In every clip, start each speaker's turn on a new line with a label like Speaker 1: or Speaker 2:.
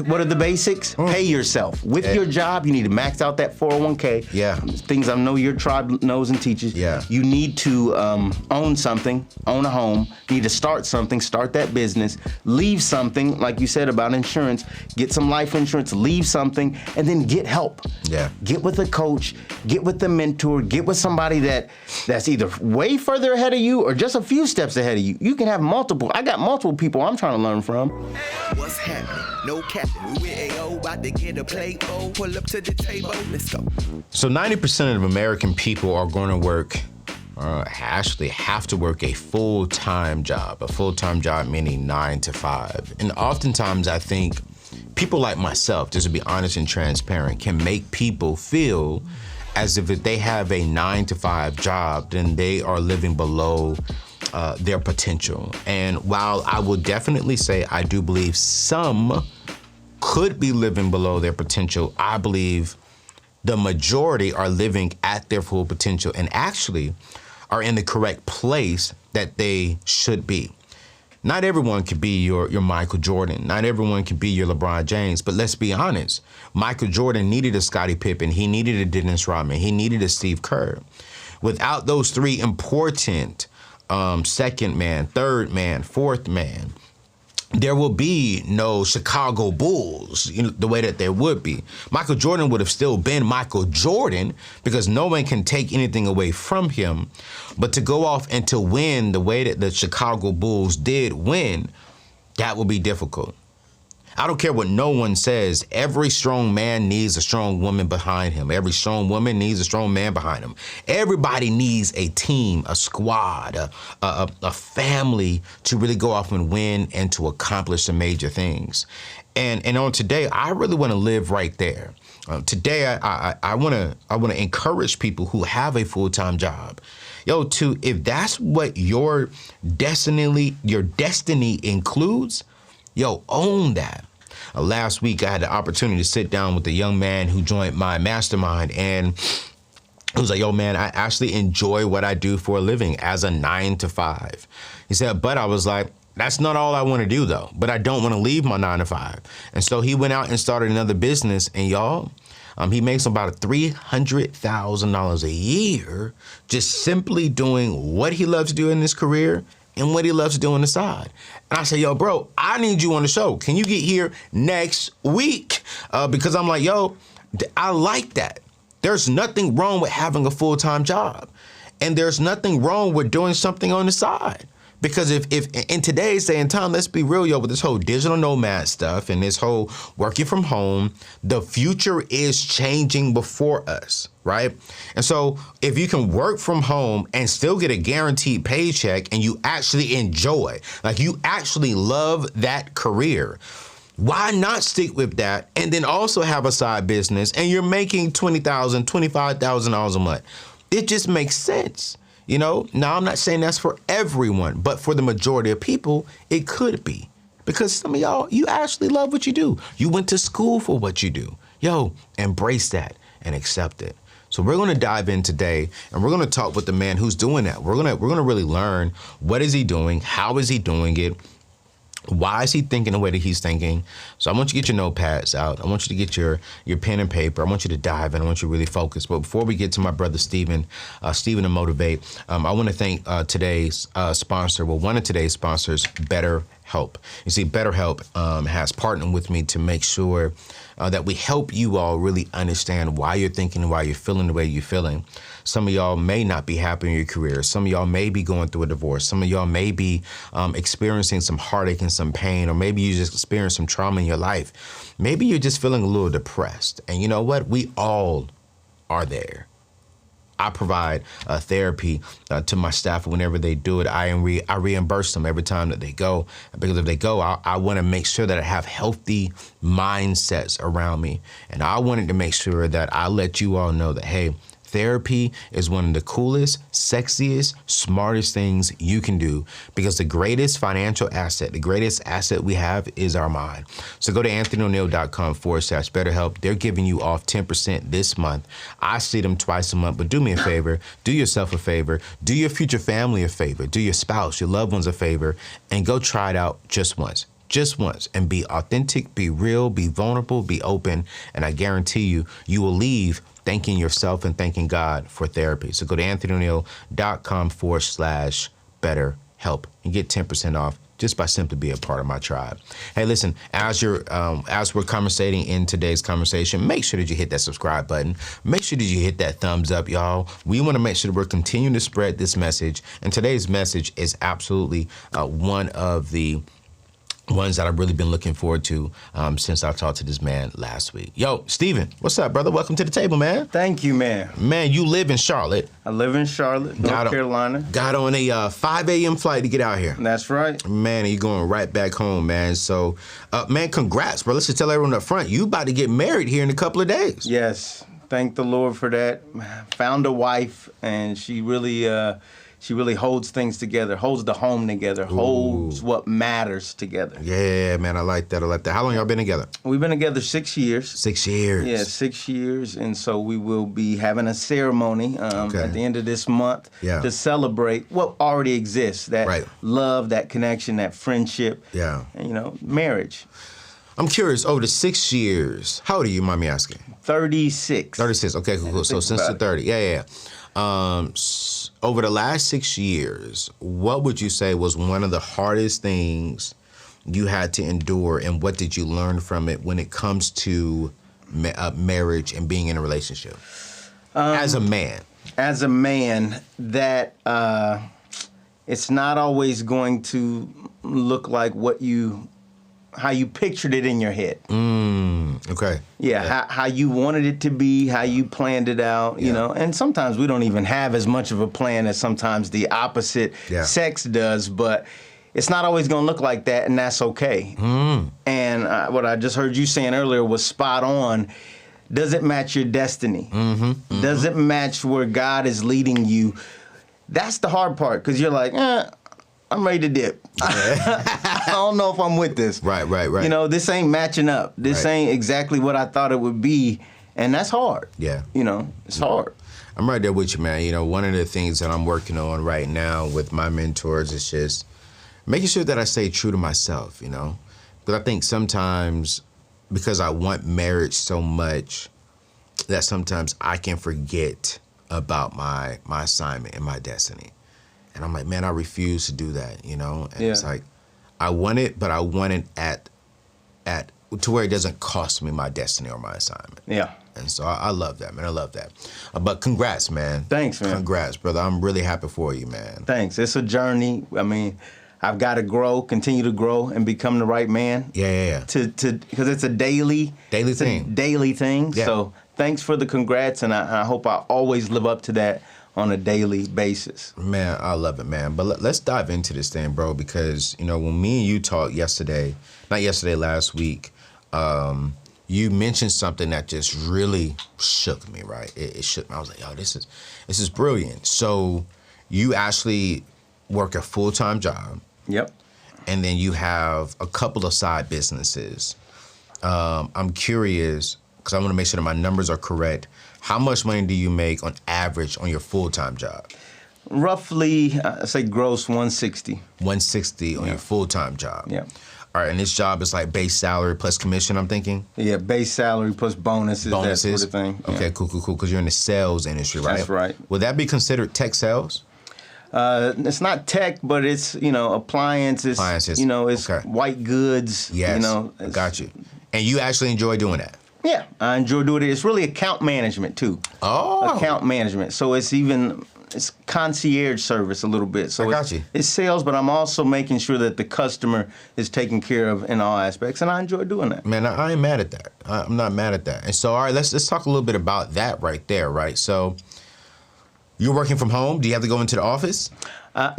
Speaker 1: What are the basics? Pay yourself. With your job, you need to max out that 401k.
Speaker 2: Yeah.
Speaker 1: Things I know your tribe knows and teaches.
Speaker 2: Yeah.
Speaker 1: You need to own something, own a home. You need to start something, start that business. Leave something, like you said about insurance. Get some life insurance, leave something, and then get help.
Speaker 2: Yeah.
Speaker 1: Get with a coach, get with the mentor, get with somebody that's either way further ahead of you or just a few steps ahead of you. You can have multiple. I got multiple people I'm trying to learn from.
Speaker 3: What's happening? No cap. We with AO, about to get a plate. Oh, pull up to the table. Let's go.
Speaker 2: So 90% of American people are going to work, actually have to work a full-time job. A full-time job meaning 9 to 5. And oftentimes I think people like myself, just to be honest and transparent, can make people feel as if they have a 9 to 5 job, then they are living below their potential. And while I will definitely say I do believe some could be living below their potential, I believe the majority are living at their full potential and actually are in the correct place that they should be. Not everyone can be your Michael Jordan. Not everyone can be your LeBron James. But let's be honest, Michael Jordan needed a Scottie Pippen. He needed a Dennis Rodman. He needed a Steve Kerr. Without those three important second man, third man, fourth man, there will be no Chicago Bulls, the way that there would be. Michael Jordan would have still been Michael Jordan because no one can take anything away from him. But to go off and to win the way that the Chicago Bulls did win, that will be difficult. I don't care what no one says. Every strong man needs a strong woman behind him. Every strong woman needs a strong man behind him. Everybody needs a team, a squad, a family to really go off and win and to accomplish some major things. And on today, I really want to live right there. Today, I want to encourage people who have a full-time job. If that's what your destiny includes, own that. Last week, I had the opportunity to sit down with a young man who joined my mastermind, and he was like, yo, man, I actually enjoy what I do for a living as a 9 to 5. He said, but I was like, that's not all I want to do, though. But I don't want to leave my 9 to 5. And so he went out and started another business, and y'all, he makes about $300,000 a year just simply doing what he loves to do in his career and what he loves to do on the side. And I said, yo, bro, I need you on the show. Can you get here next week? Because I'm like, yo, I like that. There's nothing wrong with having a full-time job. And there's nothing wrong with doing something on the side. Because if in today's day and time, let's be real, with this whole digital nomad stuff and this whole working from home, the future is changing before us, right? And so if you can work from home and still get a guaranteed paycheck and you actually enjoy, like you actually love that career, why not stick with that and then also have a side business and you're making $20,000, $25,000 a month? It just makes sense. Now I'm not saying that's for everyone, but for the majority of people, it could be. Because some of y'all, you actually love what you do. You went to school for what you do. Embrace that and accept it. So we're going to dive in today and we're going to talk with the man who's doing that. We're going to really learn, what is he doing? How is he doing it? Why is he thinking the way that he's thinking? So I want you to get your notepads out. I want you to get your pen and paper. I want you to dive in. I want you to really focus. But before we get to my brother Stephen to Motivate, I want to thank today's sponsor. Well, one of today's sponsors, BetterHelp. You see, BetterHelp has partnered with me to make sure that we help you all really understand why you're thinking and why you're feeling the way you're feeling. Some of y'all may not be happy in your career. Some of y'all may be going through a divorce. Some of y'all may be experiencing some heartache and some pain, or maybe you just experienced some trauma in your life. Maybe you're just feeling a little depressed. And you know what? We all are there. I provide therapy to my staff whenever they do it. I reimburse them every time that they go. Because if they go, I want to make sure that I have healthy mindsets around me. And I wanted to make sure that I let you all know that, hey, therapy is one of the coolest, sexiest, smartest things you can do, because the greatest financial asset, the greatest asset we have is our mind. So go to anthonyoneal.com/BetterHelp. They're giving you off 10% this month. I see them twice a month, but do me a favor, do yourself a favor, do your future family a favor, do your spouse, your loved ones a favor, and go try it out just once. just once, and be authentic, be real, be vulnerable, be open, and I guarantee you, you will leave thanking yourself and thanking God for therapy. So go to anthonyoneal.com/betterhelp and get 10% off just by simply being a part of my tribe. Hey, listen, as we're conversating in today's conversation, make sure that you hit that subscribe button. Make sure that you hit that thumbs up, y'all. We want to make sure that we're continuing to spread this message. And today's message is absolutely one of the ones that I've really been looking forward to since I talked to this man last week. Yo, Steven, what's up, brother? Welcome to the table, man.
Speaker 1: Thank you, man.
Speaker 2: Man, you live in Charlotte.
Speaker 1: I live in Charlotte, North Carolina.
Speaker 2: Got on a 5 a.m. flight to get out here.
Speaker 1: That's right.
Speaker 2: Man, you're going right back home, man. So, man, congrats, bro. Let's just tell everyone up front, you about to get married here in a couple of days.
Speaker 1: Yes. Thank the Lord for that. Found a wife, and she really holds things together, holds the home together, holds what matters together.
Speaker 2: Yeah, man, I like that. How long y'all been together?
Speaker 1: We've been together 6 years.
Speaker 2: 6 years.
Speaker 1: Yeah, 6 years. And so we will be having a ceremony at the end of this month to celebrate what already exists, that love, that connection, that friendship, and, marriage.
Speaker 2: I'm curious, over the 6 years, how old are you, mind me asking?
Speaker 1: 36.
Speaker 2: 36, okay, cool. So since the 30, over the last 6 years, what would you say was one of the hardest things you had to endure, and what did you learn from it when it comes to marriage and being in a relationship? As a man.
Speaker 1: As a man, that it's not always going to look like how you pictured it in your head.
Speaker 2: Okay.
Speaker 1: Yeah. How you wanted it to be, how you planned it out, you know. And sometimes we don't even have as much of a plan as sometimes the opposite sex does, but it's not always going to look like that, and that's okay. And what I just heard you saying earlier was spot on. Does it match your destiny? Does it match where God is leading you? That's the hard part, because you're like, I'm ready to dip. I don't know if I'm with this.
Speaker 2: Right.
Speaker 1: You know, this ain't matching up. This ain't exactly what I thought it would be, and that's hard.
Speaker 2: Yeah.
Speaker 1: You know, it's hard.
Speaker 2: I'm right there with you, man. You know, one of the things that I'm working on right now with my mentors is just making sure that I stay true to myself, you know? Because I think sometimes, because I want marriage so much, that sometimes I can forget about my assignment and my destiny. And I'm like, man, I refuse to do that, you know? And it's like, I want it, but I want it at to where it doesn't cost me my destiny or my assignment. Yeah. And so I love that, man. I love that. But congrats, man.
Speaker 1: Thanks, man.
Speaker 2: Congrats, brother. I'm really happy for you, man.
Speaker 1: Thanks. It's a journey. I mean, I've got to grow, continue to grow, and become the right man.
Speaker 2: Yeah.
Speaker 1: Because it's a daily thing. Daily thing. Yeah. So thanks for the congrats, and I hope I always live up to that on a daily basis.
Speaker 2: Man, I love it, man. But let's dive into this thing, bro, because, you know, when me and you talked last week, you mentioned something that just really shook me, right? It shook me. I was like, yo, this is brilliant. So you actually work a full-time job.
Speaker 1: Yep.
Speaker 2: And then you have a couple of side businesses. I'm curious, because I want to make sure that my numbers are correct. How much money do you make on average on your full-time job?
Speaker 1: Roughly, I say gross 160.
Speaker 2: 160 on your full-time job.
Speaker 1: Yeah.
Speaker 2: All right, and this job is like base salary plus commission, I'm thinking?
Speaker 1: Yeah, base salary plus bonuses, that sort of thing.
Speaker 2: Okay, cool, because you're in the sales industry, right?
Speaker 1: That's right.
Speaker 2: Would that be considered tech sales?
Speaker 1: It's not tech, but it's, you know, appliances. You know, it's white goods.
Speaker 2: Yes,
Speaker 1: you know,
Speaker 2: I got you. And you actually enjoy doing that?
Speaker 1: Yeah, I enjoy doing it. It's really account management, too.
Speaker 2: Oh.
Speaker 1: Account management. So it's concierge service a little bit. So
Speaker 2: I got you.
Speaker 1: It's sales, but I'm also making sure that the customer is taken care of in all aspects, and I enjoy doing that.
Speaker 2: Man, I ain't mad at that. I'm not mad at that. And so, all right, let's talk a little bit about that right there, right? So you're working from home. Do you have to go into the office?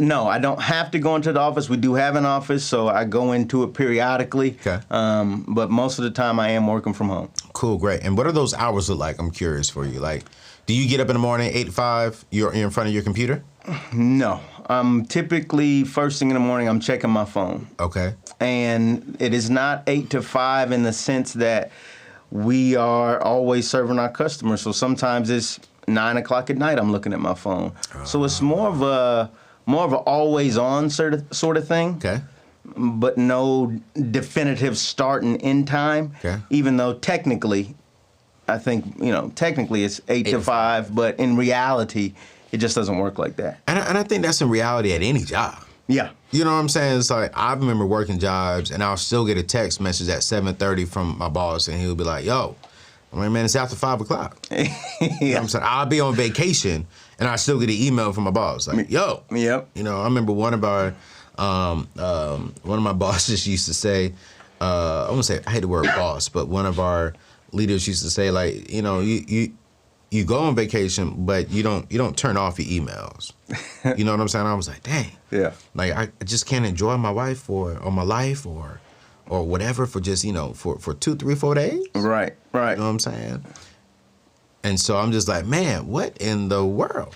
Speaker 1: No, I don't have to go into the office. We do have an office, so I go into it periodically.
Speaker 2: Okay.
Speaker 1: But most of the time, I am working from home.
Speaker 2: Cool, great. And what do those hours look like? I'm curious for you. Like, do you get up in the morning, 8 to 5, you're in front of your computer?
Speaker 1: No. Typically, first thing in the morning, I'm checking my phone.
Speaker 2: Okay.
Speaker 1: And it is not 8 to 5 in the sense that we are always serving our customers. So sometimes it's 9 o'clock at night, I'm looking at my phone. So it's more of a always on sort of thing.
Speaker 2: Okay.
Speaker 1: but no definitive start and end time.
Speaker 2: Okay.
Speaker 1: Even though technically, I think, technically it's 8 to 5, but in reality, it just doesn't work like that.
Speaker 2: And I think that's in reality at any job.
Speaker 1: Yeah.
Speaker 2: You know what I'm saying? It's like, I remember working jobs, and I'll still get a text message at 7:30 from my boss, and he'll be like, yo, I'm like, man, it's after 5 o'clock. You know what I'm saying? I'll be on vacation, and I still get an email from my boss, like, yo.
Speaker 1: Yep.
Speaker 2: I remember one of my bosses used to say, I won't say, I hate the word boss, but one of our leaders used to say, like, you go on vacation, but you don't turn off your emails. You know what I'm saying? I was like, dang.
Speaker 1: Yeah.
Speaker 2: Like, I just can't enjoy my wife or my life or whatever for just, for 2, 3, 4 days.
Speaker 1: Right.
Speaker 2: You know what I'm saying? And so I'm just like, man, what in the world?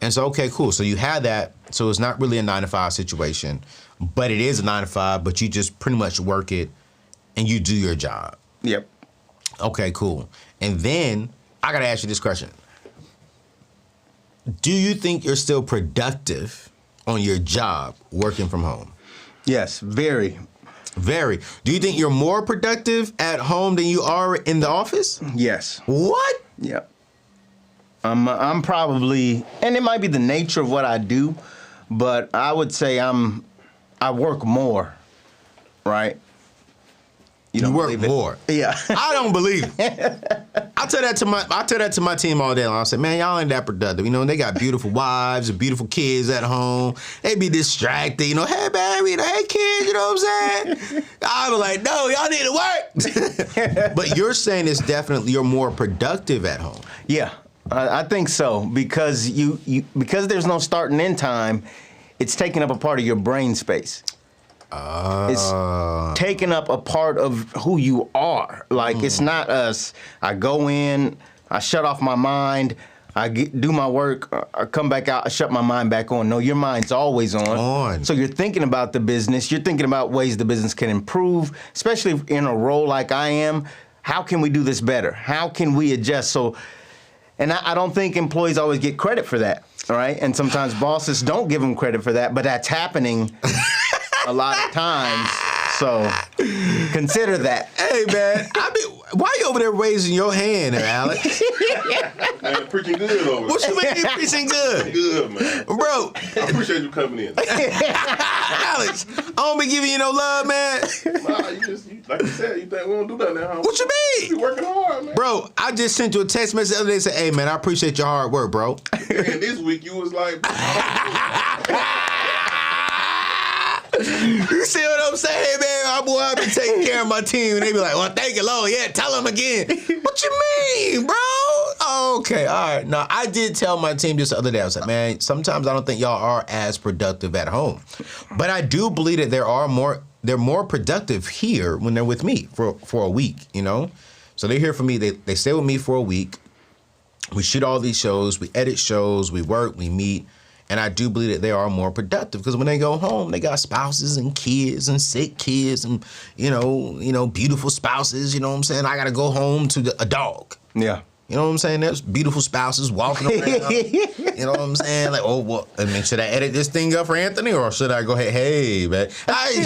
Speaker 2: And so, okay, cool. So you had that. So it's not really a 9-to-5 situation, but it is a 9-to-5, but you just pretty much work it and you do your job.
Speaker 1: Yep.
Speaker 2: Okay, cool. And then I got to ask you this question. Do you think you're still productive on your job working from home?
Speaker 1: Yes, very.
Speaker 2: Very. Do you think you're more productive at home than you are in the office?
Speaker 1: Yes.
Speaker 2: What?
Speaker 1: Yep. I'm probably, and it might be the nature of what I do, but I would say I work more, right?
Speaker 2: You work more.
Speaker 1: Yeah.
Speaker 2: I don't believe it. I tell that to my team all day long. I say, man, y'all ain't that productive. They got beautiful wives and beautiful kids at home. They be distracted. Hey baby, hey kids, you know what I'm saying? I was like, no, y'all need to work. But you're saying it's definitely you're more productive at home.
Speaker 1: Yeah, I think so because because there's no start and end time. It's taking up a part of your brain space. It's taking up a part of who you are. Like, it's not us. I go in, I shut off my mind, do my work, I come back out, I shut my mind back on. No, your mind's always on. So you're thinking about the business. You're thinking about ways the business can improve, especially in a role like I am. How can we do this better? How can we adjust? So, and I don't think employees always get credit for that, all right? And sometimes bosses don't give them credit for that, but that's happening a lot of times, so consider that.
Speaker 2: Hey, man, why you over there raising your hand there, Alex?
Speaker 4: Man, preaching good over there.
Speaker 2: What you mean you preaching good?
Speaker 4: Good, man.
Speaker 2: Bro.
Speaker 4: I appreciate you coming in.
Speaker 2: Alex, I don't be giving you no love, man.
Speaker 4: Nah, like you said, you think we don't do that now, huh?
Speaker 2: What you mean?
Speaker 4: We working hard, man.
Speaker 2: Bro, I just sent you a text message the other day and said, hey, man, I appreciate your hard work, bro.
Speaker 4: And this week you was like...
Speaker 2: You see what I'm saying, man? I've been taking care of my team, and they be like, well, thank you, Lord. Yeah, tell them again. What you mean, bro? Oh, okay, all right. Now, I did tell my team just the other day, I was like, man, sometimes I don't think y'all are as productive at home. But I do believe that they're more productive here when they're with me for a week, So they're here for me. They stay with me for a week. We shoot all these shows. We edit shows. We work. We meet. And I do believe that they are more productive because when they go home, they got spouses and kids and sick kids and, beautiful spouses. You know what I'm saying? I got to go home to a dog.
Speaker 1: Yeah.
Speaker 2: You know what I'm saying? There's beautiful spouses walking around. You know what I'm saying? Like, oh, well, should I edit this thing up for Anthony or should I go ahead? Hey, man.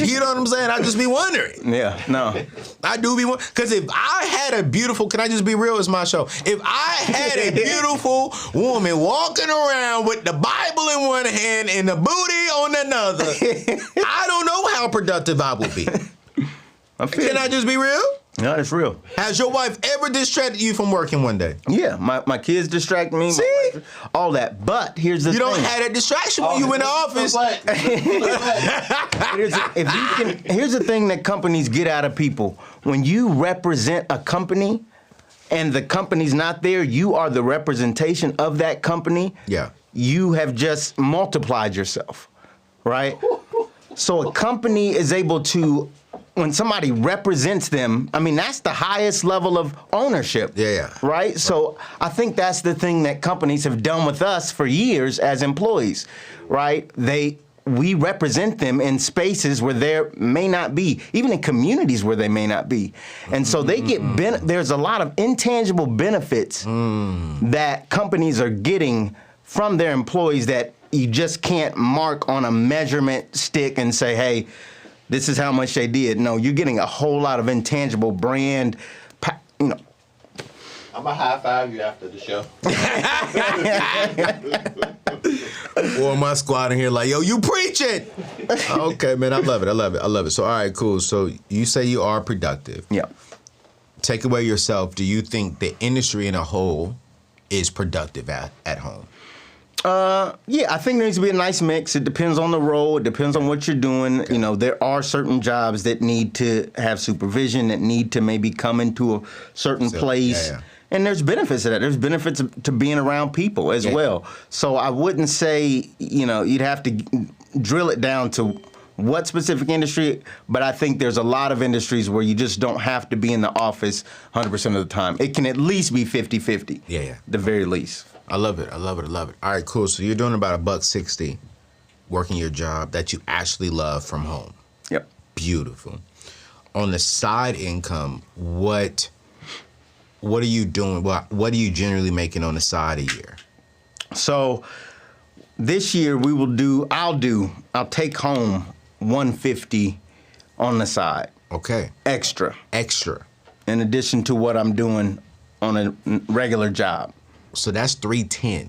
Speaker 2: You know what I'm saying? I just be wondering.
Speaker 1: Yeah, no.
Speaker 2: I do be wondering. Because if I had a beautiful, can I just be real? It's my show. If I had a beautiful woman walking around with the Bible in one hand and the booty on another, I don't know how productive I would be. Can I just be real?
Speaker 1: No, it's real.
Speaker 2: Has your wife ever distracted you from working one day?
Speaker 1: Yeah, my kids distract me.
Speaker 2: See?
Speaker 1: All that. But here's the thing.
Speaker 2: You don't have that distraction when you in the office.
Speaker 1: Here's the thing that companies get out of people. When you represent a company and the company's not there, you are the representation of that company.
Speaker 2: Yeah.
Speaker 1: You have just multiplied yourself, right? So a company is able to, when somebody represents them, that's the highest level of ownership.
Speaker 2: Yeah.
Speaker 1: Right? So I think that's the thing that companies have done with us for years as employees, right? We represent them in spaces where there may not be, even in communities where they may not be. And so they get, there's a lot of intangible benefits that companies are getting from their employees that you just can't mark on a measurement stick and say, hey, this is how much they did. No, you're getting a whole lot of intangible brand, you know.
Speaker 4: I'm going to high five you after the show.
Speaker 2: Or my squad in here like, yo, you preach it. Okay, man, I love it. So, all right, cool. So you say you are productive.
Speaker 1: Yeah.
Speaker 2: Take away yourself. Do you think the industry in a whole is productive at home?
Speaker 1: Yeah, I think there needs to be a nice mix. It depends on the role. It depends on what you're doing. Okay. You know, there are certain jobs that need to have supervision, that need to maybe come into a certain place. Yeah. And there's benefits to that. There's benefits to being around people as well. So I wouldn't say, you know, you'd have to drill it down to what specific industry, but I think there's a lot of industries where you just don't have to be in the office 100% of the time. It can at least be 50-50.
Speaker 2: Yeah.
Speaker 1: The very least.
Speaker 2: I love it. All right, cool. So you're doing about $160 working your job that you actually love from home.
Speaker 1: Yep.
Speaker 2: Beautiful. On the side income, what are you doing? What are you generally making on the side a year?
Speaker 1: So this year I'll take home $150 on the side.
Speaker 2: Okay.
Speaker 1: Extra. In addition to what I'm doing on a regular job.
Speaker 2: So that's $310.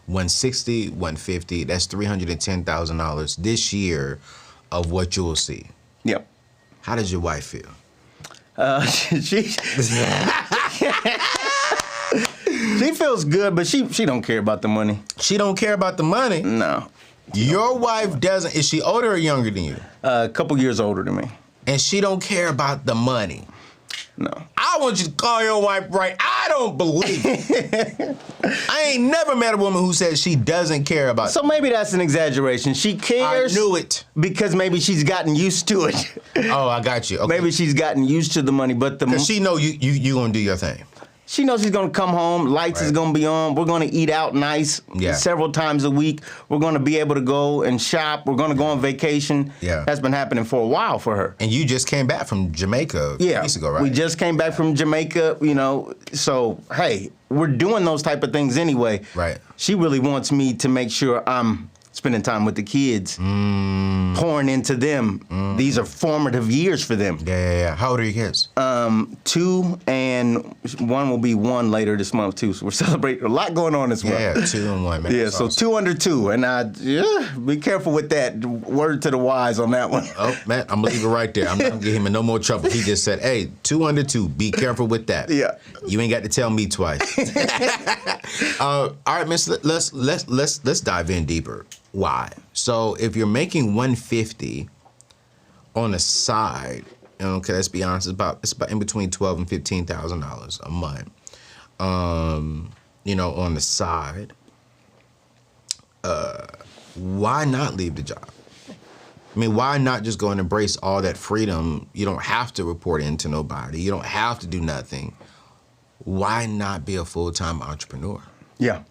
Speaker 2: 160, 150, that's $310,000 this year of what you'll see.
Speaker 1: Yep.
Speaker 2: How does your wife feel?
Speaker 1: She feels good, but she don't care about the money.
Speaker 2: She don't care about the money?
Speaker 1: No.
Speaker 2: Your wife doesn't. Is she older or younger than you?
Speaker 1: A couple years older than me.
Speaker 2: And she don't care about the money?
Speaker 1: No.
Speaker 2: I want you to call your wife right. I don't believe it. I ain't never met a woman who says she doesn't care about it.
Speaker 1: So maybe that's an exaggeration. She cares.
Speaker 2: I knew it.
Speaker 1: Because maybe she's gotten used to it.
Speaker 2: Oh, I got you. Okay.
Speaker 1: Maybe she's gotten used to the money, but
Speaker 2: because she know you gonna do your thing.
Speaker 1: She knows she's gonna come home, lights is gonna be on, we're gonna eat out nice several times a week. We're gonna be able to go and shop, we're gonna go on vacation.
Speaker 2: Yeah.
Speaker 1: That's been happening for a while for her.
Speaker 2: And you just came back from Jamaica a few weeks ago, right?
Speaker 1: We just came back from Jamaica, you know, so hey, we're doing those type of things anyway.
Speaker 2: Right.
Speaker 1: She really wants me to make sure I'm spending time with the kids, pouring into them. These are formative years for them.
Speaker 2: Yeah. How old are your kids?
Speaker 1: 2 and 1 will be 1 later this month too. So we're celebrating a lot going on this month.
Speaker 2: Yeah, 2 and 1, man.
Speaker 1: Yeah,
Speaker 2: That's
Speaker 1: so
Speaker 2: awesome.
Speaker 1: 2 under 2, and be careful with that. Word to the wise on that one.
Speaker 2: Oh, man, I'm gonna leave it right there. I'm not gonna get him in no more trouble. He just said, "Hey, 2 under 2. Be careful with that."
Speaker 1: Yeah.
Speaker 2: You ain't got to tell me twice. All right, miss. Let's dive in deeper. Why? So if you're making $150 on the side, okay, let's be honest, it's about in between $12,000 and $15,000 a month. You know, on the side, why not leave the job? I mean, why not just go and embrace all that freedom? You don't have to report into nobody. You don't have to do nothing. Why not be a full-time entrepreneur?
Speaker 1: Yeah.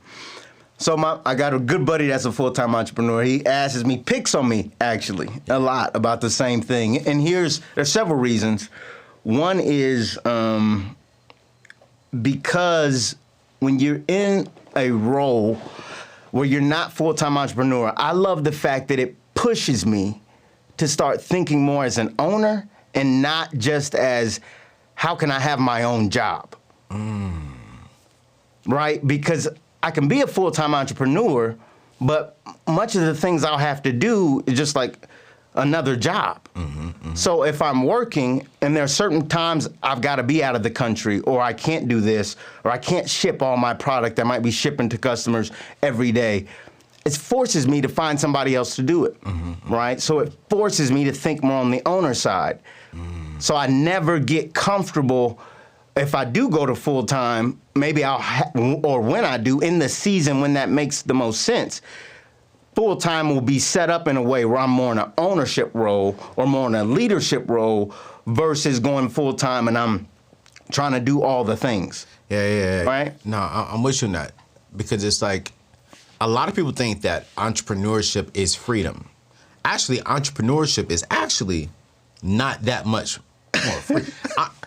Speaker 1: So I got a good buddy that's a full-time entrepreneur. He picks on me, actually, a lot about the same thing. And there's several reasons. One is because when you're in a role where you're not full-time entrepreneur, I love the fact that it pushes me to start thinking more as an owner and not just as, how can I have my own job? Right? Because I can be a full-time entrepreneur, but much of the things I'll have to do is just like another job. So if I'm working and there are certain times I've got to be out of the country, or I can't do this, or I can't ship all my product that might be shipping to customers every day, it forces me to find somebody else to do it, right? So it forces me to think more on the owner side. So I never get comfortable. If I do go to full-time, maybe or when I do, in the season when that makes the most sense, full-time will be set up in a way where I'm more in an ownership role or more in a leadership role versus going full-time and I'm trying to do all the things.
Speaker 2: Yeah.
Speaker 1: Right?
Speaker 2: No, I'm with you on that. Because it's like, a lot of people think that entrepreneurship is freedom. Actually, entrepreneurship is actually not that much more free.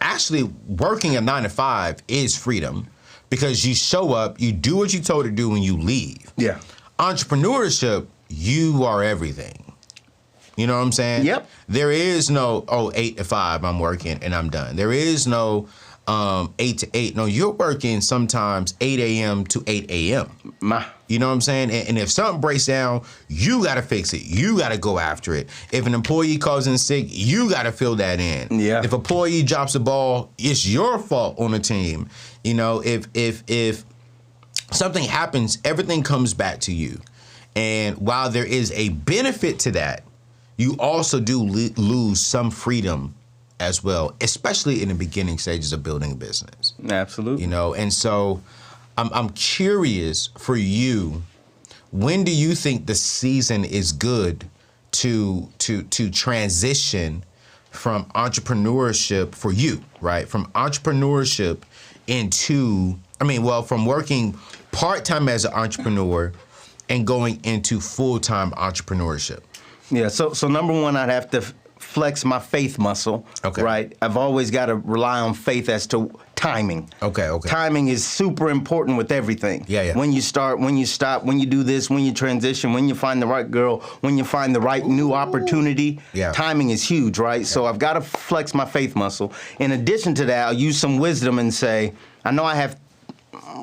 Speaker 2: Actually, working a 9-to-5 is freedom because you show up, you do what you're told to do, and you leave.
Speaker 1: Yeah.
Speaker 2: Entrepreneurship, you are everything. You know what I'm saying?
Speaker 1: Yep.
Speaker 2: There is no 8 to 5 I'm working and I'm done. There is no 8 to 8. No, you're working sometimes 8 a.m. to 8 a.m. You know what I'm saying? And if something breaks down, you got to fix it. You got to go after it. If an employee calls in sick, you got to fill that in.
Speaker 1: Yeah.
Speaker 2: If an employee drops the ball, it's your fault on the team. You know, if something happens, everything comes back to you. And while there is a benefit to that, you also do lose some freedom as well, especially in the beginning stages of building a business.
Speaker 1: Absolutely.
Speaker 2: You know, and so I'm curious for you, when do you think the season is good to transition from entrepreneurship for you, right? From entrepreneurship into, from working part-time as an entrepreneur and going into full-time entrepreneurship? Yeah,
Speaker 1: so number one, I'd have to flex my faith muscle, right? I've always got to rely on faith as to timing.
Speaker 2: Okay.
Speaker 1: Timing is super important with everything.
Speaker 2: Yeah.
Speaker 1: When you start, when you stop, when you do this, when you transition, when you find the right girl, when you find the right new opportunity, timing is huge, right? Yeah. So I've got to flex my faith muscle. In addition to that, I'll use some wisdom and say, I know I have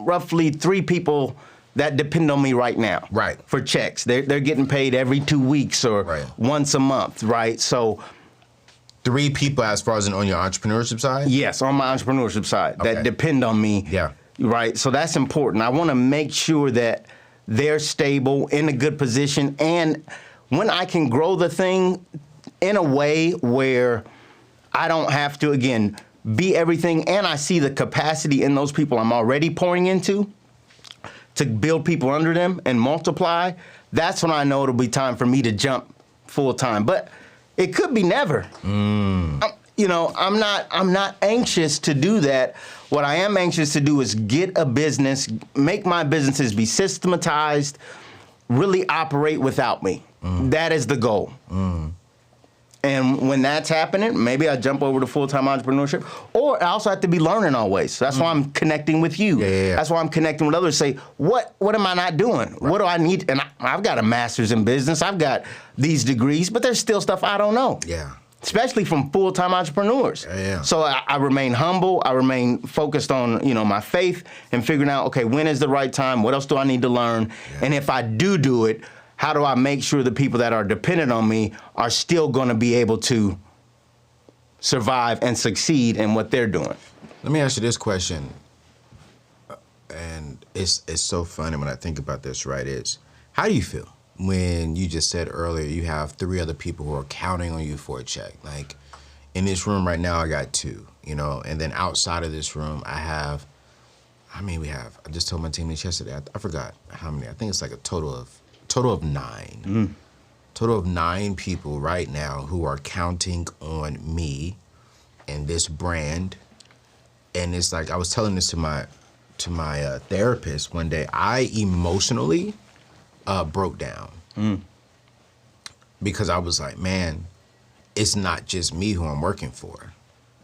Speaker 1: roughly 3 people that depend on me right now.
Speaker 2: Right.
Speaker 1: For checks. They're getting paid every 2 weeks or once a month, right? So
Speaker 2: 3 people as far as on your entrepreneurship side?
Speaker 1: Yes, on my entrepreneurship side that depend on me.
Speaker 2: Yeah.
Speaker 1: Right. So that's important. I want to make sure that they're stable, in a good position, and when I can grow the thing in a way where I don't have to, again, be everything, and I see the capacity in those people I'm already pouring into to build people under them and multiply, that's when I know it'll be time for me to jump full time. But it could be never. I'm not anxious to do that. What I am anxious to do is get a business, make my businesses be systematized, really operate without me. That is the goal. And when that's happening, maybe I jump over to full-time entrepreneurship. Or I also have to be learning always. So that's why I'm connecting with you.
Speaker 2: Yeah.
Speaker 1: That's why I'm connecting with others. Say, what am I not doing? Right. What do I need? And I've got a master's in business. I've got these degrees, but there's still stuff I don't know.
Speaker 2: Yeah.
Speaker 1: Especially from full-time entrepreneurs.
Speaker 2: Yeah.
Speaker 1: So I remain humble. I remain focused on, my faith and figuring out, okay, when is the right time? What else do I need to learn? Yeah. And if I do it, how do I make sure the people that are dependent on me are still going to be able to survive and succeed in what they're doing?
Speaker 2: Let me ask you this question, and it's so funny when I think about this, right? How do you feel when you just said earlier you have 3 other people who are counting on you for a check? Like, in this room right now, I got 2, and then outside of this room, I just told my team this yesterday, I forgot how many. I think it's like a total of 9. Total of 9 people right now who are counting on me and this brand. And it's like, I was telling this to my therapist one day. I emotionally broke down because I was like, man, it's not just me who I'm working for.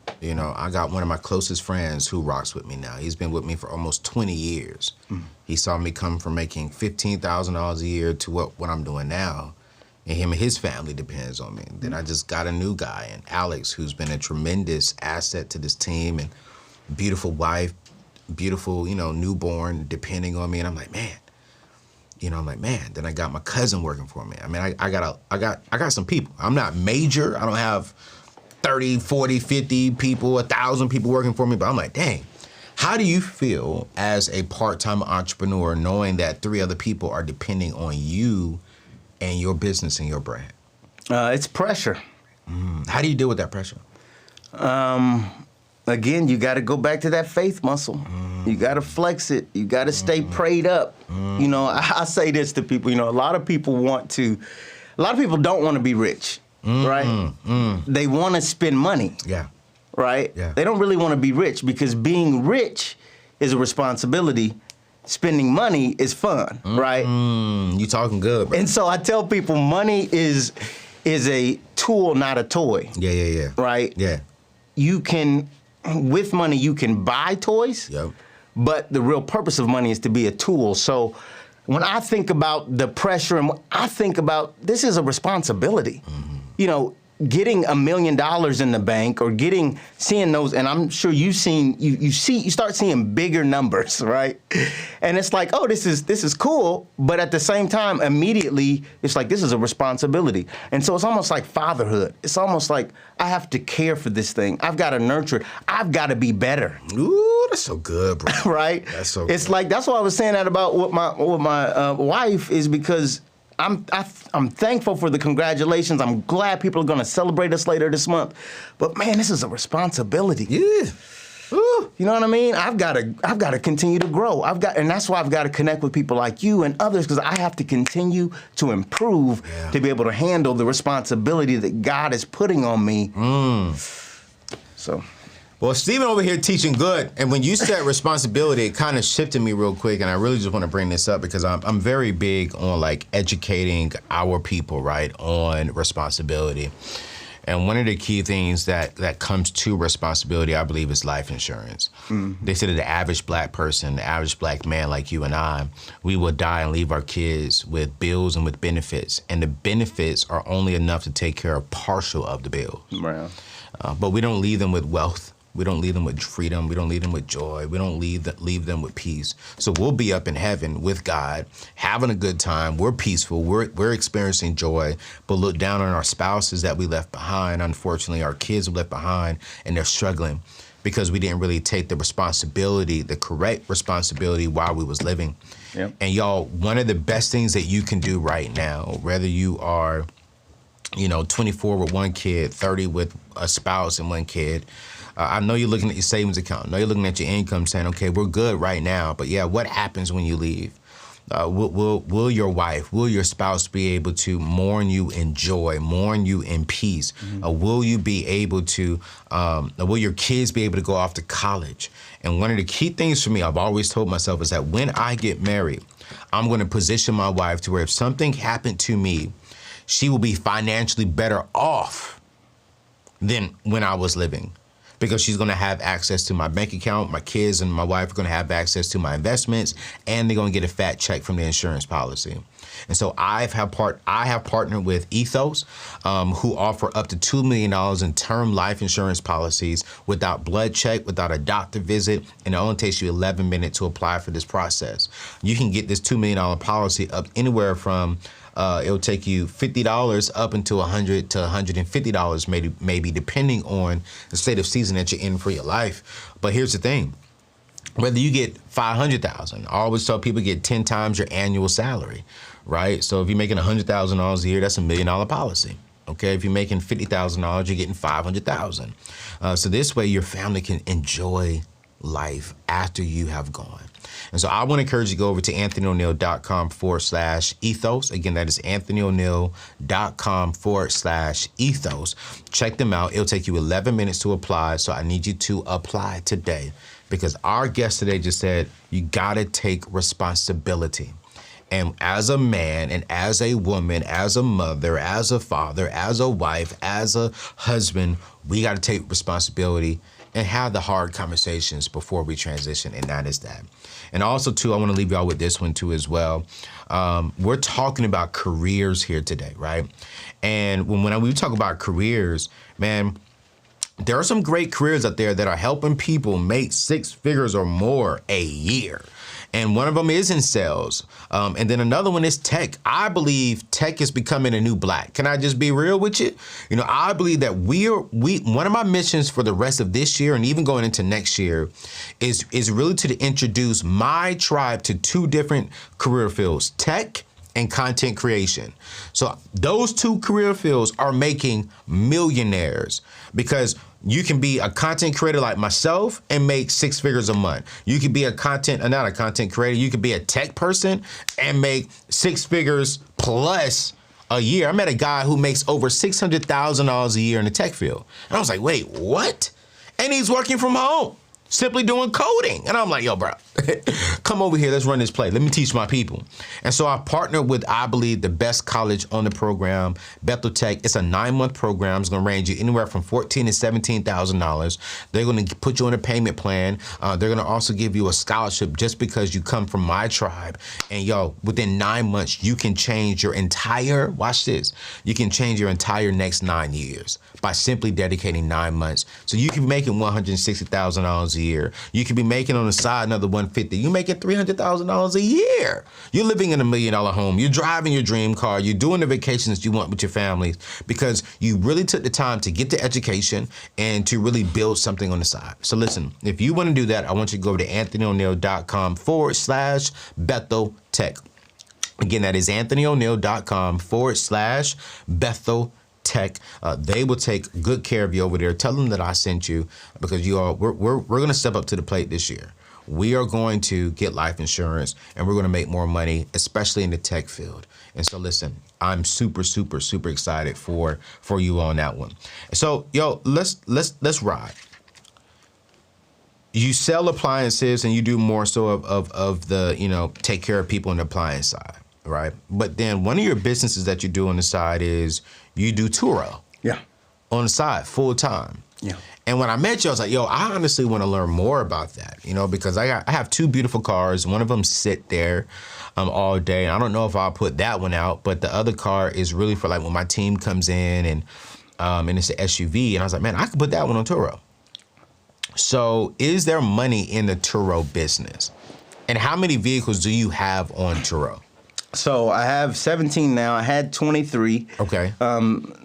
Speaker 2: I got one of my closest friends who rocks with me now. He's been with me for almost 20 years. He saw me come from making $15,000 a year to what I'm doing now. And him and his family depends on me. And then I just got a new guy, and Alex, who's been a tremendous asset to this team, and beautiful wife, beautiful, newborn, depending on me. And I'm like, man. Then I got my cousin working for me. I got some people. I'm not major. I don't have 30, 40, 50 people, 1,000 people working for me, but I'm like, dang, how do you feel as a part-time entrepreneur knowing that 3 other people are depending on you and your business and your brand?
Speaker 1: It's pressure.
Speaker 2: How do you deal with that pressure?
Speaker 1: Again, you got to go back to that faith muscle. You got to flex it. You got to stay prayed up. I say this to people, a lot of people don't want to be rich. Right? They want to spend money.
Speaker 2: Yeah.
Speaker 1: Right?
Speaker 2: Yeah.
Speaker 1: They don't really want to be rich because being rich is a responsibility. Spending money is fun, right?
Speaker 2: You talking good, bro.
Speaker 1: And so I tell people money is a tool, not a toy.
Speaker 2: Yeah.
Speaker 1: Right?
Speaker 2: Yeah.
Speaker 1: With money, you can buy toys.
Speaker 2: Yep.
Speaker 1: But the real purpose of money is to be a tool. So when I think about the pressure, and I think about this is a responsibility. getting $1 million in the bank or seeing those, and I'm sure you start seeing bigger numbers, right? And it's like, oh, this is cool, but at the same time, immediately it's like, this is a responsibility. And so it's almost like fatherhood. It's almost like I have to care for this thing. I've got to nurture it. I've got to be better.
Speaker 2: Ooh, that's so good, bro.
Speaker 1: Right?
Speaker 2: That's so
Speaker 1: It's
Speaker 2: good.
Speaker 1: like, that's why I was saying that about with my wife, is because I'm thankful for the congratulations. I'm glad people are going to celebrate us later this month. But man, this is a responsibility.
Speaker 2: Yeah.
Speaker 1: Ooh, you know what I mean? I've got to continue to grow. And that's why I've got to connect with people like you and others, because I have to continue to improve to be able to handle the responsibility that God is putting on me. So.
Speaker 2: Well, Stephen over here teaching good, and when you said responsibility, it kind of shifted me real quick, and I really just want to bring this up because I'm very big on like educating our people, right, on responsibility. And one of the key things that comes to responsibility, I believe, is life insurance. Mm-hmm. They say that the average black person, the average black man like you and I, we will die and leave our kids with bills and with benefits, and the benefits are only enough to take care of partial of the bills.
Speaker 1: Right.
Speaker 2: But we don't leave them with wealth. We don't leave them with freedom. We don't leave them with joy. We don't leave them with peace. So we'll be up in heaven with God, having a good time. We're peaceful. We're experiencing joy, but look down on our spouses that we left behind. Unfortunately, our kids were left behind, and they're struggling because we didn't really take the responsibility, the correct responsibility while we was living.
Speaker 1: Yep.
Speaker 2: And y'all, one of the best things that you can do right now, whether you are 24 with one kid, 30 with a spouse and one kid, I know you're looking at your savings account. I know you're looking at your income saying, okay, we're good right now. But yeah, what happens when you leave? Will your wife, will your spouse be able to mourn you in joy, mourn you in peace? Mm-hmm. Will you be able to, will your kids be able to go off to college? And one of the key things for me, I've always told myself, is that when I get married, I'm going to position my wife to where if something happened to me, she will be financially better off than when I was living. Because she's going to have access to my bank account, my kids and my wife are going to have access to my investments, and they're going to get a fat check from the insurance policy. And so I have partnered with Ethos, who offer up to $2 million in term life insurance policies without blood check, without a doctor visit, and it only takes you 11 minutes to apply for this process. You can get this $2 million policy up anywhere from it'll take you $50 up until $100 to $150 maybe depending on the state of season that you're in for your life. But here's the thing. Whether you get $500,000, I always tell people get 10 times your annual salary, right? So if you're making $100,000 a year, that's $1 million policy. Okay, if you're making $50,000, you're getting $500,000. So this way your family can enjoy life after you have gone. And so I want to encourage you to go over to anthonyoneal.com/ethos. Again, that is anthonyoneal.com/ethos. Check them out. It'll take you 11 minutes to apply. So I need you to apply today because our guest today just said, you got to take responsibility. And as a man and as a woman, as a mother, as a father, as a wife, as a husband, we got to take responsibility and have the hard conversations before we transition, and that is that. And also, too, I want to leave y'all with this one, too, as well. We're talking about careers here today, right? And when we talk about careers, man, there are some great careers out there that are helping people make 6 figures or more a year. And one of them is in sales. And then another one is tech. I believe tech is becoming a new black. Can I just be real with you? I believe that one of my missions for the rest of this year and even going into next year is really to introduce my tribe to 2 different career fields, tech and content creation. So those 2 career fields are making millionaires because you can be a content creator like myself and make 6 figures a month. You could be not a content creator, you could be a tech person and make 6 figures plus a year. I met a guy who makes over $600,000 a year in the tech field. And I was like, wait, what? And he's working from home. simply doing coding. And I'm like, yo, bro, come over here. Let's run this play. Let me teach my people. And so I partnered with, I believe, the best college on the program, Bethel Tech. It's a 9-month program. It's going to range you anywhere from $14,000 to $17,000. They're going to put you on a payment plan. They're going to also give you a scholarship just because you come from my tribe. And yo, within 9 months, you can change your entire, watch this, you can change your entire next 9 years by simply dedicating 9 months. So you can be making $160,000 a year. You can be making on the side another $150,000. You're making $300,000 a year. You're living in $1 million home. You're driving your dream car. You're doing the vacations you want with your families because you really took the time to get the education and to really build something on the side. So listen, if you want to do that, I want you to go to anthonyoneal.com/Bethel Tech. Again, that is anthonyoneal.com/Bethel Tech. They will take good care of you over there. Tell them that I sent you because we're going to step up to the plate this year. We are going to get life insurance and we're going to make more money, especially in the tech field. And so listen, I'm super, super, super excited for you on that one. So yo, let's ride. You sell appliances and you do more so of the, take care of people on the appliance side, right? But then one of your businesses that you do on the side is you do Turo.
Speaker 1: Yeah.
Speaker 2: On the side, full time.
Speaker 1: Yeah.
Speaker 2: And when I met you, I was like, yo, I honestly want to learn more about that, because I have 2 beautiful cars. One of them sit there all day. I don't know if I'll put that one out, but the other car is really for like when my team comes in and it's an SUV. And I was like, man, I could put that one on Turo. So is there money in the Turo business? And how many vehicles do you have on Turo?
Speaker 1: So I have 17 now. I had 23.
Speaker 2: Okay.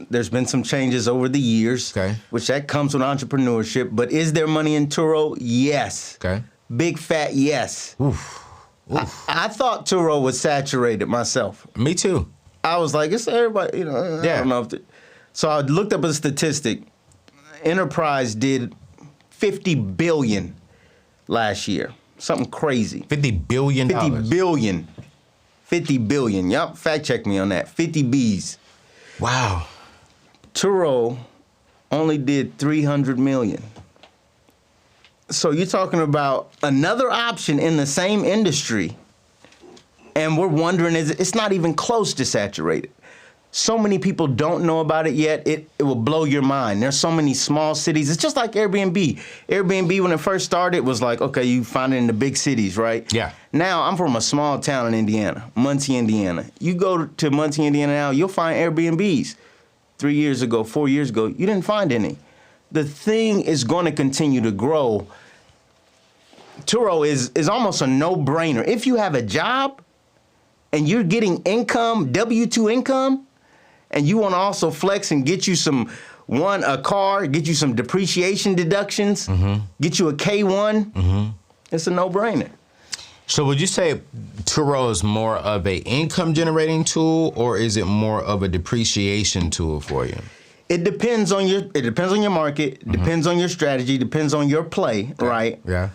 Speaker 1: There's been some changes over the years,
Speaker 2: okay,
Speaker 1: which that comes with entrepreneurship. But is there money in Turo? Yes.
Speaker 2: Okay.
Speaker 1: Big fat yes.
Speaker 2: Oof. Oof.
Speaker 1: I thought Turo was saturated myself.
Speaker 2: Me too.
Speaker 1: I was like, it's everybody, I don't know if so I looked up a statistic. Enterprise did 50 billion last year. Something crazy.
Speaker 2: $50 billion.
Speaker 1: 50 billion. 50 billion. Yup, fact check me on that. 50 B's.
Speaker 2: Wow.
Speaker 1: Turo only did 300 million. So you're talking about another option in the same industry, and we're wondering, it's not even close to saturated. So many people don't know about it yet, it will blow your mind. There's so many small cities. It's just like Airbnb. Airbnb, when it first started, was like, okay, you find it in the big cities, right?
Speaker 2: Yeah.
Speaker 1: Now, I'm from a small town in Indiana, Muncie, Indiana. You go to Muncie, Indiana now, you'll find Airbnbs. 3 years ago, 4 years ago, you didn't find any. The thing is going to continue to grow. Turo is almost a no-brainer. If you have a job and you're getting income, W-2 income, and you want to also flex and get you a car, get you some depreciation deductions, get you a K1, it's a no-brainer.
Speaker 2: So would you say Turo is more of a income generating tool or is it more of a depreciation tool for you?
Speaker 1: It depends on your market, it depends on your strategy, depends on your play, right?
Speaker 2: Yeah.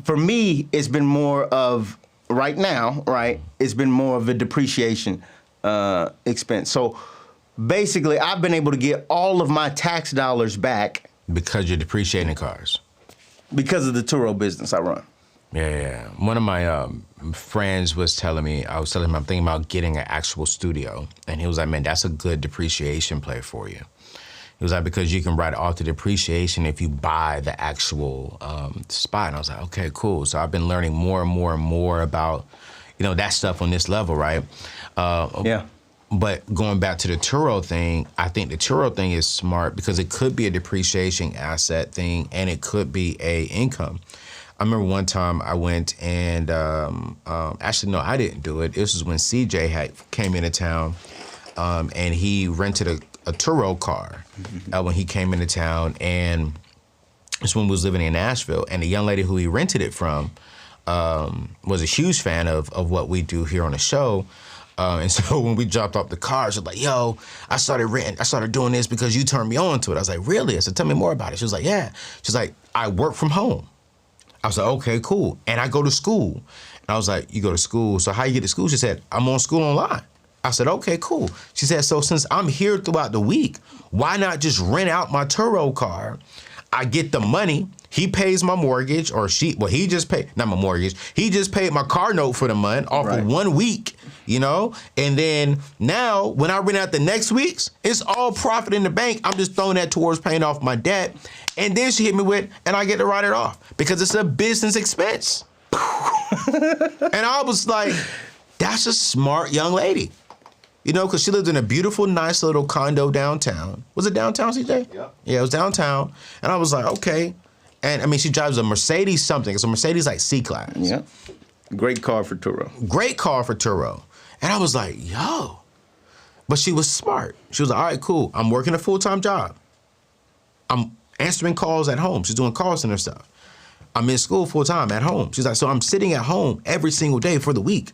Speaker 1: For me, it's been more of, right now, right, it's been more of a depreciation expense. So basically, I've been able to get all of my tax dollars back.
Speaker 2: Because you're depreciating cars.
Speaker 1: Because of the Turo business I run.
Speaker 2: Yeah. One of my friends was telling me, I was telling him I'm thinking about getting an actual studio. And he was like, man, that's a good depreciation play for you. He was like, because you can write off the depreciation if you buy the actual spot. And I was like, okay, cool. So I've been learning more and more and more about, that stuff on this level, right?
Speaker 1: Yeah.
Speaker 2: But going back to the Turo thing, I think the Turo thing is smart because it could be a depreciation asset thing and it could be a income. I remember one time I went and, actually, no, I didn't do it. This was when CJ came into town and he rented a Turo car when he came into town. And this one was living in Nashville. And the young lady who he rented it from was a huge fan of what we do here on the show. And so when we dropped off the car, she was like, yo, I started doing this because you turned me on to it. I was like, really? I said, tell me more about it. She was like, yeah. She's like, I work from home. I was like, okay, cool. And I go to school. And I was like, you go to school? So how you get to school? She said, I'm on school online. I said, okay, cool. She said, so since I'm here throughout the week, why not just rent out my Turo car? I get the money. He pays my mortgage, or he just paid, not my mortgage. He just paid my car note for the month off of 1 week, you know? And then now when I rent out the next week's, it's all profit in the bank. I'm just throwing that towards paying off my debt. And then she hit me with, and I get to write it off because it's a business expense. And I was like, that's a smart young lady. You know, because she lived in a beautiful, nice little condo downtown. Was it downtown, CJ?
Speaker 4: Yeah.
Speaker 2: Yeah, it was downtown. And I was like, okay. And I mean, she drives a Mercedes something. It's a Mercedes like C-Class.
Speaker 1: Yeah. Great car for Turo.
Speaker 2: Great car for Turo. And I was like, yo. But she was smart. She was like, all right, cool. I'm working a full-time job. I'm answering calls at home. She's doing call center stuff. I'm in school full-time at home. She's like, so I'm sitting at home every single day for the week.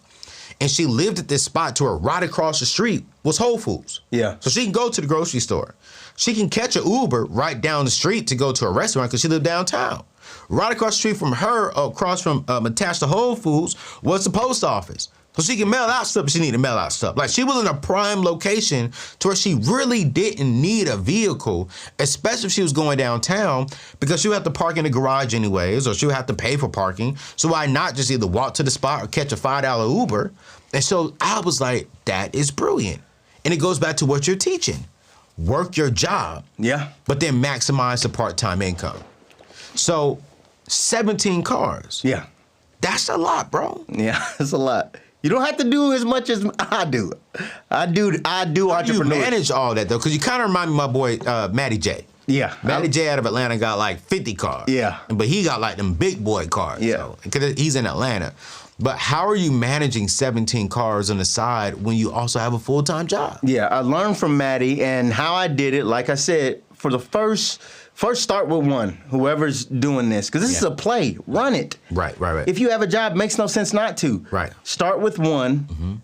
Speaker 2: And she lived at this spot to her right across the street was Whole Foods.
Speaker 1: Yeah.
Speaker 2: So she can go to the grocery store. She can catch an Uber right down the street to go to a restaurant because she lived downtown. Right across the street from her, across from attached to Whole Foods, was the post office. So she can mail out stuff, but she needed to mail out stuff. Like, she was in a prime location to where she really didn't need a vehicle, especially if she was going downtown, because she would have to park in the garage anyways, or she would have to pay for parking. So why not just either walk to the spot or catch a $5 Uber? And so I was like, that is brilliant. And it goes back to what you're teaching. Work your job,
Speaker 1: Yeah.
Speaker 2: but then maximize the part-time income. So 17 cars.
Speaker 1: Yeah.
Speaker 2: That's a lot, bro.
Speaker 1: Yeah, it's a lot. You don't have to do as much as I do. I do
Speaker 2: How do you
Speaker 1: entrepreneurship.
Speaker 2: manage all that, though? Because you kind of remind me of my boy, Matty J.
Speaker 1: Yeah.
Speaker 2: Matty J out of Atlanta got like 50 cars.
Speaker 1: Yeah.
Speaker 2: But he got like them big boy cars.
Speaker 1: Yeah.
Speaker 2: Because he's in Atlanta. But how are you managing 17 cars on the side when you also have a full-time job?
Speaker 1: Yeah, I learned from Maddie, and how I did it, like I said, for the first start with one, whoever's doing this, because this is a play. Run it.
Speaker 2: Right.
Speaker 1: If you have a job, it makes no sense not to.
Speaker 2: Right.
Speaker 1: Start with one.
Speaker 2: Mm-hmm.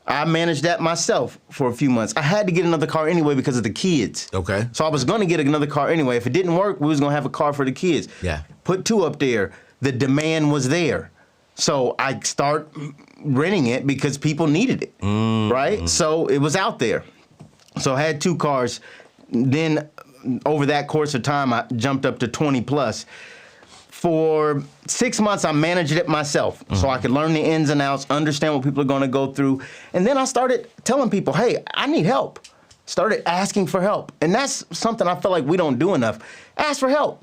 Speaker 1: I managed that myself for a few months. I had to get another car anyway because of the kids.
Speaker 2: Okay.
Speaker 1: So I was going to get another car anyway. If it didn't work, we was going to have a car for the kids.
Speaker 2: Yeah.
Speaker 1: Put two up there. The demand was there. So I start renting it because people needed it, right? So it was out there. So I had two cars. Then over that course of time, I jumped up to 20 plus. For 6 months, I managed it myself so I could learn the ins and outs, understand what people are going to go through. And then I started telling people, hey, I need help. Started asking for help. And that's something I feel like we don't do enough. Ask for help.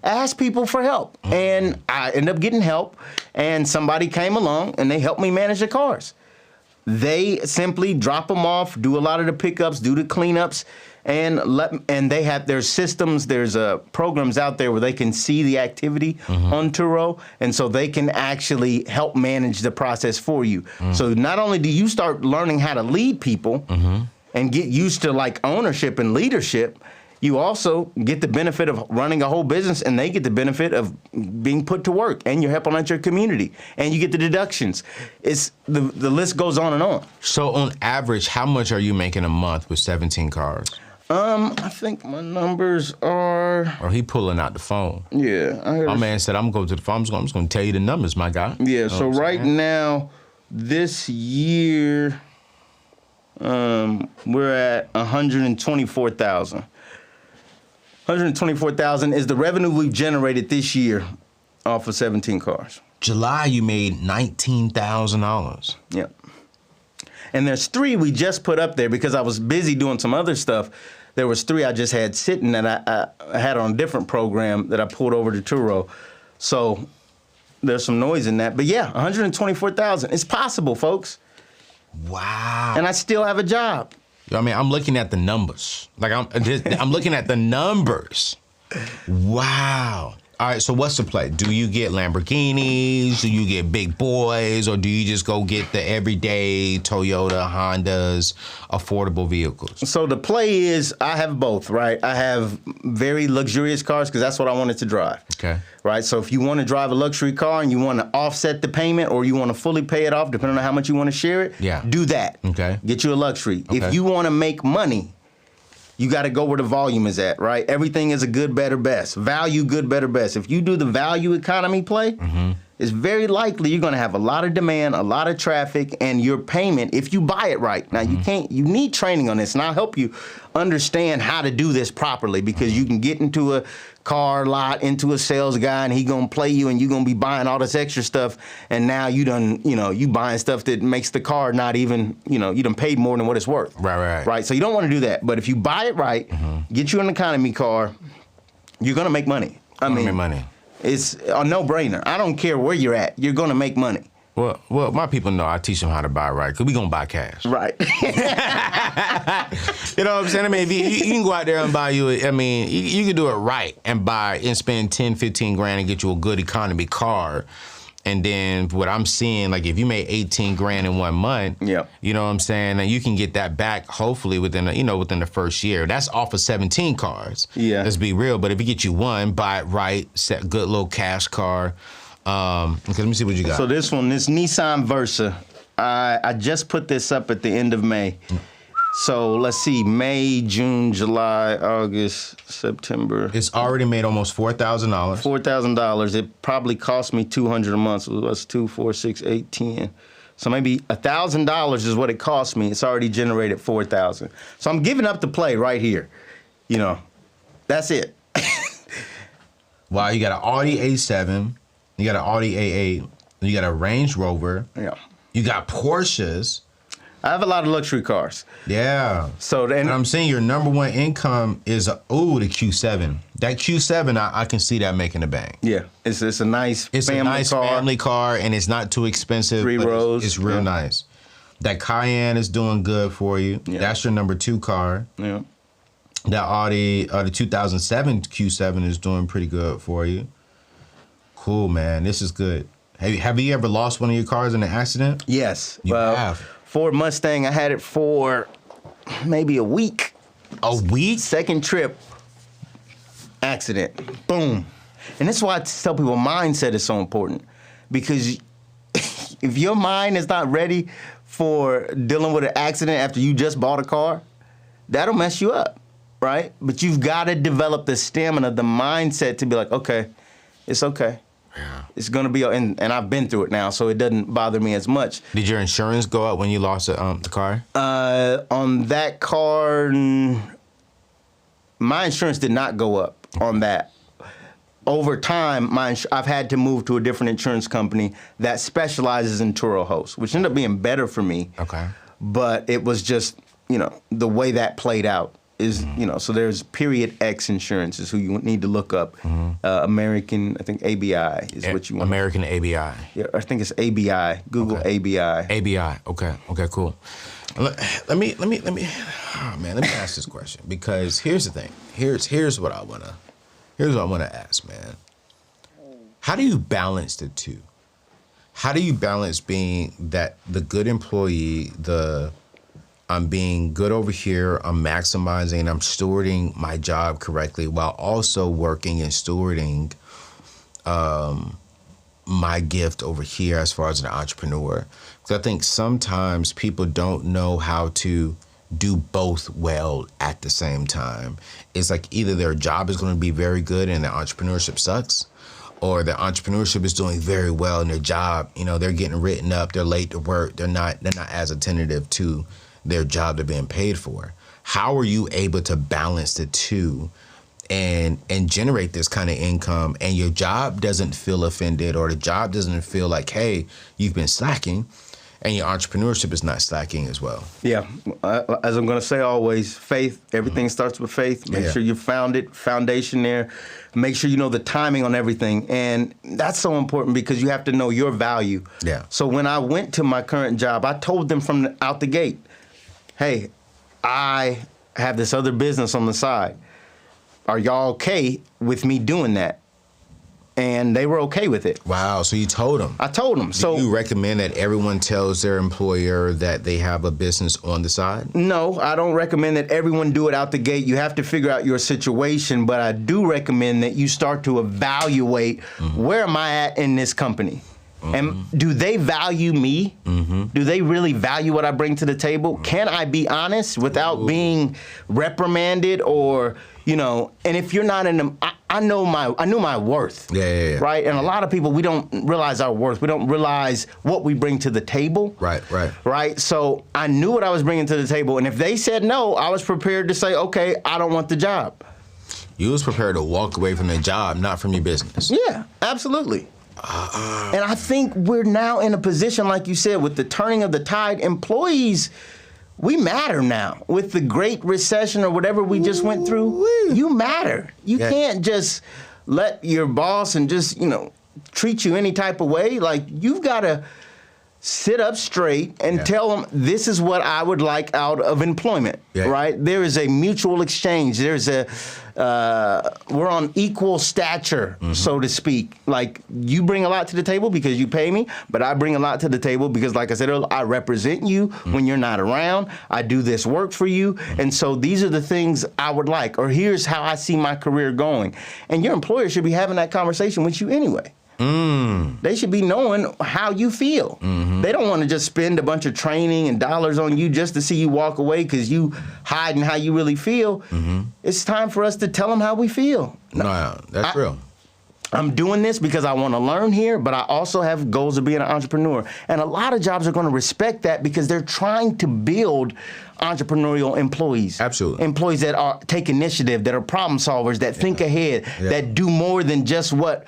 Speaker 1: Ask people for help. And I ended up getting help, and somebody came along and they helped me manage the cars. They simply drop them off, do a lot of the pickups, do the cleanups, and they have their systems. There's programs out there where they can see the activity on Turo, and so they can actually help manage the process for you. So not only do you start learning how to lead people and get used to like ownership and leadership, you also get the benefit of running a whole business, and they get the benefit of being put to work, and you're helping out your community, and you get the deductions. It's the list goes on and on.
Speaker 2: So on average, how much are you making a month with 17 cars?
Speaker 1: I think my numbers are.
Speaker 2: Or he pulling out the phone.
Speaker 1: Yeah, I heard.
Speaker 2: My man said, I'm going to the phone. I'm just going to tell you the numbers, my guy.
Speaker 1: Yeah,
Speaker 2: You know
Speaker 1: so
Speaker 2: what I'm
Speaker 1: right
Speaker 2: saying?
Speaker 1: now, this year, we're at 124,000. 124,000 is the revenue we've generated this year off of 17 cars.
Speaker 2: July, you made $19,000.
Speaker 1: Yep. And there's 3 we just put up there because I was busy doing some other stuff. There was 3 I just had sitting that I had on a different program that I pulled over to Turo. So there's some noise in that. But yeah, 124,000. It's possible, folks.
Speaker 2: Wow.
Speaker 1: And I still have a job.
Speaker 2: I mean, I'm looking at the numbers. Like, I'm looking at the numbers. Wow. All right, so what's the play? Do you get Lamborghinis? Do you get big boys? Or do you just go get the everyday Toyota, Hondas, affordable vehicles?
Speaker 1: So the play is I have both, right? I have very luxurious cars because that's what I wanted to drive.
Speaker 2: Okay.
Speaker 1: Right? So if you want to drive a luxury car and you want to offset the payment or you want to fully pay it off, depending on how much you want to share it, do that.
Speaker 2: Okay.
Speaker 1: Get you a luxury.
Speaker 2: Okay.
Speaker 1: If you want to make money, you got to go where the volume is at, right? Everything is a good, better, best. Value, good, better, best. If you do the value economy play, it's very likely you're going to have a lot of demand, a lot of traffic, and your payment, if you buy it right. Now, you need training on this, and I'll help you understand how to do this properly because you can get into a car lot into a sales guy, and he gonna play you, and you gonna be buying all this extra stuff, and now you buying stuff that makes the car not even, you done paid more than what it's worth.
Speaker 2: Right.
Speaker 1: So you don't want to do that. But if you buy it right, get you an economy car, you're gonna make money.
Speaker 2: Make money.
Speaker 1: It's a no-brainer. I don't care where you're at. You're gonna make money.
Speaker 2: Well, my people know I teach them how to buy right, because we going to buy cash.
Speaker 1: Right.
Speaker 2: You know what I'm saying? I mean, if you can go out there and buy you, you can do it right and spend 10, 15 grand and get you a good economy car. And then what I'm seeing, like if you made 18 grand in 1 month,
Speaker 1: Yep.
Speaker 2: you know what I'm saying? And you can get that back hopefully within the first year. That's off of 17 cars.
Speaker 1: Yeah.
Speaker 2: Let's be real. But if you get you one, buy it right, set good little cash car. Okay, let me see what you got.
Speaker 1: So this Nissan Versa, I just put this up at the end of May. So let's see, May, June, July, August, September.
Speaker 2: It's already made almost $4,000.
Speaker 1: $4,000. It probably cost me $200 a month. So that's 2, 4, 6, 8, 10. So maybe $1,000 is what it cost me. It's already generated $4,000. So I'm giving up the play right here. That's it.
Speaker 2: Wow, you got an Audi A7. You got an Audi A8. You got a Range Rover.
Speaker 1: Yeah.
Speaker 2: You got Porsches.
Speaker 1: I have a lot of luxury cars.
Speaker 2: Yeah.
Speaker 1: So then
Speaker 2: And I'm saying your number one income is the Q7. That Q7, I can see that making a bang.
Speaker 1: yeah, it's a nice
Speaker 2: family car, and it's not too expensive.
Speaker 1: 3
Speaker 2: but
Speaker 1: rows.
Speaker 2: It's real nice. That Cayenne is doing good for you.
Speaker 1: Yeah.
Speaker 2: That's your number 2 car.
Speaker 1: Yeah.
Speaker 2: That Audi, the 2007 Q7 is doing pretty good for you. Cool, man. This is good. Have you ever lost one of your cars in an accident?
Speaker 1: Yes.
Speaker 2: You have.
Speaker 1: Ford Mustang, I had it for maybe a week.
Speaker 2: A week?
Speaker 1: Second trip, accident. Boom. And that's why I tell people mindset is so important. Because if your mind is not ready for dealing with an accident after you just bought a car, that'll mess you up, right? But you've got to develop the stamina, the mindset to be like, okay, it's okay.
Speaker 2: Yeah.
Speaker 1: It's gonna be, and I've been through it now, so it doesn't bother me as much.
Speaker 2: Did your insurance go up when you lost the car?
Speaker 1: On that car, my insurance did not go up on that. Over time, I've had to move to a different insurance company that specializes in Turo hosts, which ended up being better for me.
Speaker 2: Okay.
Speaker 1: But it was just, the way that played out is, so there's period X insurance is who you need to look up. American, I think ABI is what you want.
Speaker 2: American ABI.
Speaker 1: Yeah, I think it's ABI. Google ABI.
Speaker 2: ABI. Okay, cool. Let me ask this question, because here's the thing. Here's what I wanna ask, man. How do you balance the two? How do you balance being the good employee, I'm being good over here, I'm maximizing, I'm stewarding my job correctly, while also working and stewarding my gift over here as far as an entrepreneur? Because I think sometimes people don't know how to do both well at the same time. It's like either their job is going to be very good and their entrepreneurship sucks, or their entrepreneurship is doing very well and their job, they're getting written up, they're late to work, they're not as attentive to their job they're being paid for. How are you able to balance the two and generate this kind of income, and your job doesn't feel offended, or the job doesn't feel like, hey, you've been slacking, and your entrepreneurship is not slacking as well?
Speaker 1: Yeah, as I'm going to say always, faith. Everything starts with faith. Make sure you foundation there. Make sure you know the timing on everything. And that's so important, because you have to know your value.
Speaker 2: Yeah.
Speaker 1: So when I went to my current job, I told them from out the gate, hey, I have this other business on the side. Are y'all okay with me doing that? And they were okay with it.
Speaker 2: Wow, so you told them.
Speaker 1: I told them. So
Speaker 2: do you recommend that everyone tells their employer that they have a business on the side?
Speaker 1: No, I don't recommend that everyone do it out the gate. You have to figure out your situation, but I do recommend that you start to evaluate, where am I at in this company? And do they value me? Do they really value what I bring to the table? Can I be honest without being reprimanded, or, and if you're not in them, I knew my worth.
Speaker 2: Yeah.
Speaker 1: Right? And a lot of people, we don't realize our worth. We don't realize what we bring to the table. Right? So I knew what I was bringing to the table. And if they said no, I was prepared to say, okay, I don't want the job.
Speaker 2: You was prepared to walk away from the job, not from your business.
Speaker 1: Yeah, absolutely. And I think we're now in a position, like you said, with the turning of the tide, employees, we matter now. With the Great Recession or whatever we just went through, you matter. You can't just let your boss and just, treat you any type of way. Like, you've got to sit up straight and tell them, this is what I would like out of employment, right? There is a mutual exchange. There's we're on equal stature, so to speak. Like, you bring a lot to the table because you pay me, but I bring a lot to the table because, like I said earlier, I represent you when you're not around. I do this work for you. And so these are the things I would like, or here's how I see my career going. And your employer should be having that conversation with you anyway. They should be knowing how you feel. They don't want to just spend a bunch of training and dollars on you just to see you walk away because you hiding how you really feel. It's time for us to tell them how we feel.
Speaker 2: No, that's real.
Speaker 1: I'm doing this because I want to learn here, but I also have goals of being an entrepreneur. And a lot of jobs are going to respect that because they're trying to build entrepreneurial employees.
Speaker 2: Absolutely.
Speaker 1: Employees that take initiative, that are problem solvers, that think ahead, that do more than just what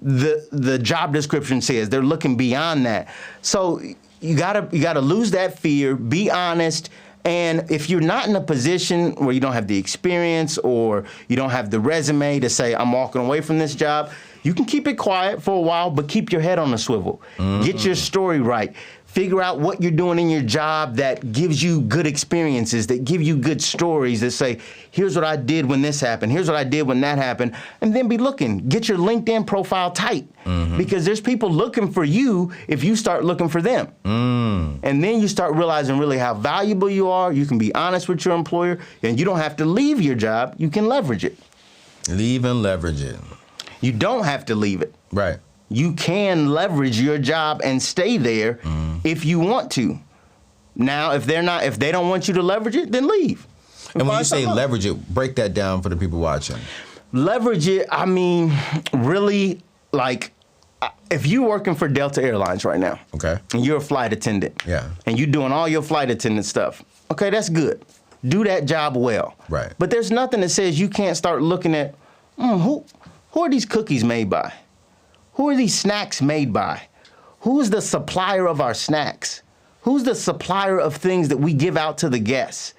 Speaker 1: the job description says. They're looking beyond that. So you gotta lose that fear, be honest, and if you're not in a position where you don't have the experience or you don't have the resume to say, I'm walking away from this job, you can keep it quiet for a while, but keep your head on the swivel. Get your story right. Figure out what you're doing in your job that gives you good experiences, that give you good stories, that say, here's what I did when this happened, here's what I did when that happened, and then be looking. Get your LinkedIn profile tight because there's people looking for you if you start looking for them. And then you start realizing really how valuable you are. You can be honest with your employer, and you don't have to leave your job. You can leverage it.
Speaker 2: Leave and leverage it.
Speaker 1: You don't have to leave it.
Speaker 2: Right.
Speaker 1: You can leverage your job and stay there if you want to. Now, if they don't want you to leverage it, then leave.
Speaker 2: And when you say leverage it, break that down for the people watching.
Speaker 1: Leverage it, I mean, really, like, if you're working for Delta Airlines right now,
Speaker 2: okay,
Speaker 1: and you're a flight attendant, and you're doing all your flight attendant stuff, okay, that's good. Do that job well.
Speaker 2: Right.
Speaker 1: But there's nothing that says you can't start looking at, who are these cookies made by? Who are these snacks made by? Who's the supplier of our snacks? Who's the supplier of things that we give out to the guests?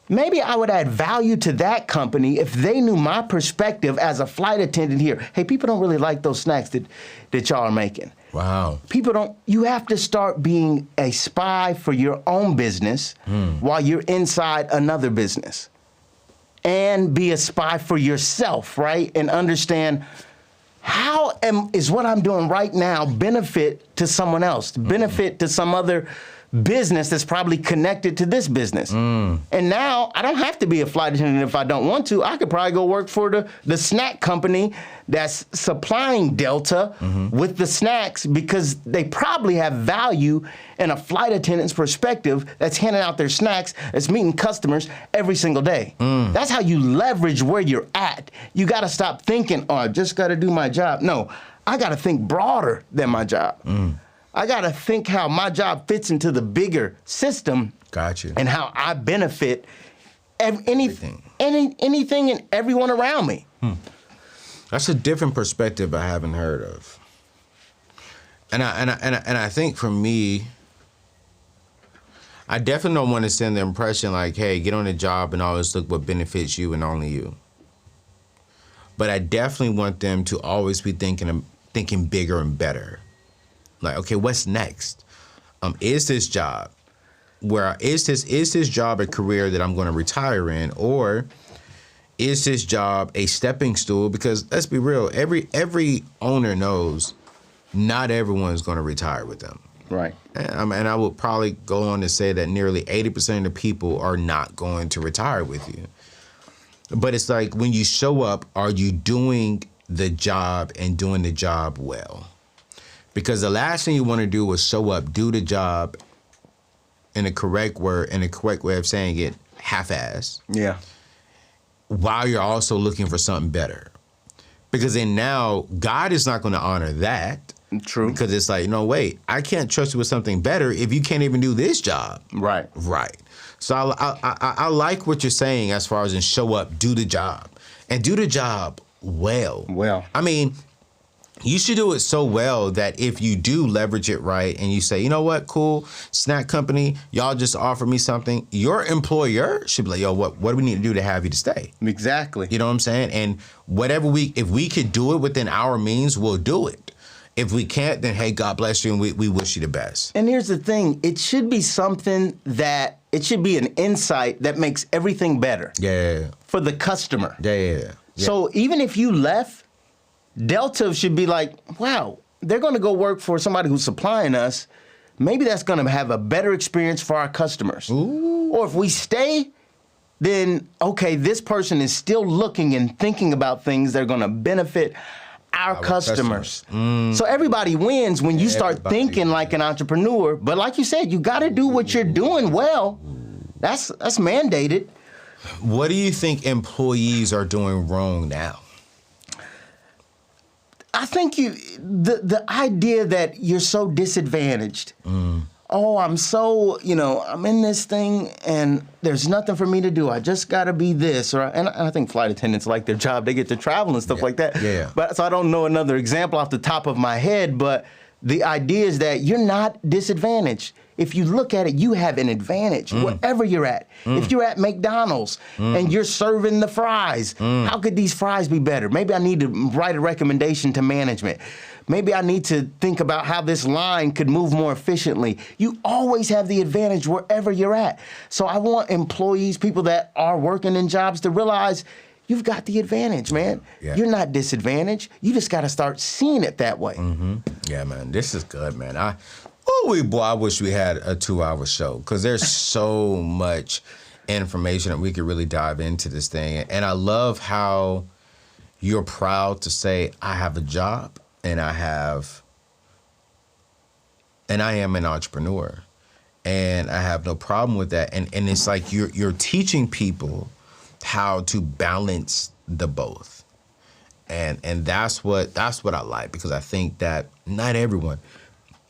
Speaker 1: Maybe I would add value to that company if they knew my perspective as a flight attendant here. Hey, people don't really like those snacks that y'all are making.
Speaker 2: Wow.
Speaker 1: People don't, you have to start being a spy for your own business while you're inside another business. And be a spy for yourself, right? And understand, is what I'm doing right now benefit to someone else, benefit to some other business that's probably connected to this business. And now I don't have to be a flight attendant if I don't want to. I could probably go work for the snack company that's supplying Delta with the snacks because they probably have value in a flight attendant's perspective that's handing out their snacks, that's meeting customers every single day. That's how you leverage where you're at. You got to stop thinking, I just got to do my job. No, I got to think broader than my job. I got to think how my job fits into the bigger system.
Speaker 2: Got you.
Speaker 1: And how I benefit anything and everyone around me.
Speaker 2: That's a different perspective I haven't heard of. And I think for me, I definitely don't want to send the impression like, hey, get on the job and always look what benefits you and only you. But I definitely want them to always be thinking bigger and better. Like, okay, what's next? Is this job is this job a career that I'm going to retire in, or is this job a stepping stool? Because let's be real, every owner knows not everyone's going to retire with them.
Speaker 1: Right.
Speaker 2: And I would probably go on to say that nearly 80% of the people are not going to retire with you. But it's like when you show up, are you doing the job and doing the job well? Because the last thing you want to do is show up, do the job in a correct way of saying it, half-ass.
Speaker 1: Yeah.
Speaker 2: While you're also looking for something better. Because then now, God is not going to honor that.
Speaker 1: True.
Speaker 2: Because it's like, no, wait, I can't trust you with something better if you can't even do this job.
Speaker 1: Right.
Speaker 2: Right. So I like what you're saying as far as in show up, do the job. and do the job well.
Speaker 1: Well.
Speaker 2: I mean, you should do it so well that if you do leverage it right and you say, you know what, cool, snack company, y'all just offer me something, your employer should be like, yo, what do we need to do to have you to stay?
Speaker 1: Exactly.
Speaker 2: You know what I'm saying? And if we could do it within our means, we'll do it. If we can't, then hey, God bless you, and we wish you the best.
Speaker 1: And here's the thing, it should be something that, it should be an insight that makes everything better.
Speaker 2: Yeah.
Speaker 1: For the customer.
Speaker 2: Yeah.
Speaker 1: So even if you left, Delta should be like, wow, they're going to go work for somebody who's supplying us. Maybe that's going to have a better experience for our customers. Ooh. Or if we stay, then, okay, this person is still looking and thinking about things that are going to benefit our customers. So everybody wins when you start thinking like an entrepreneur. But like you said, you got to do what you're doing well. That's mandated.
Speaker 2: What do you think employees are doing wrong now?
Speaker 1: I think the idea that you're so disadvantaged. Oh, I'm so, I'm in this thing and there's nothing for me to do. I just got to be this. And I think flight attendants like their job. They get to travel and stuff like that.
Speaker 2: Yeah.
Speaker 1: But so I don't know another example off the top of my head, but the idea is that you're not disadvantaged. If you look at it, you have an advantage wherever you're at. If you're at McDonald's and you're serving the fries, how could these fries be better? Maybe I need to write a recommendation to management. Maybe I need to think about how this line could move more efficiently. You always have the advantage wherever you're at. So I want employees, people that are working in jobs to realize you've got the advantage, man.
Speaker 2: Yeah.
Speaker 1: You're not disadvantaged. You just got to start seeing it that way.
Speaker 2: Yeah, man, this is good, man. I wish we had a 2-hour show because there's so much information that we could really dive into this thing. And I love how you're proud to say, I have a job and I am an entrepreneur and I have no problem with that. And it's like you're teaching people how to balance the both. And that's what I like, because I think that not everyone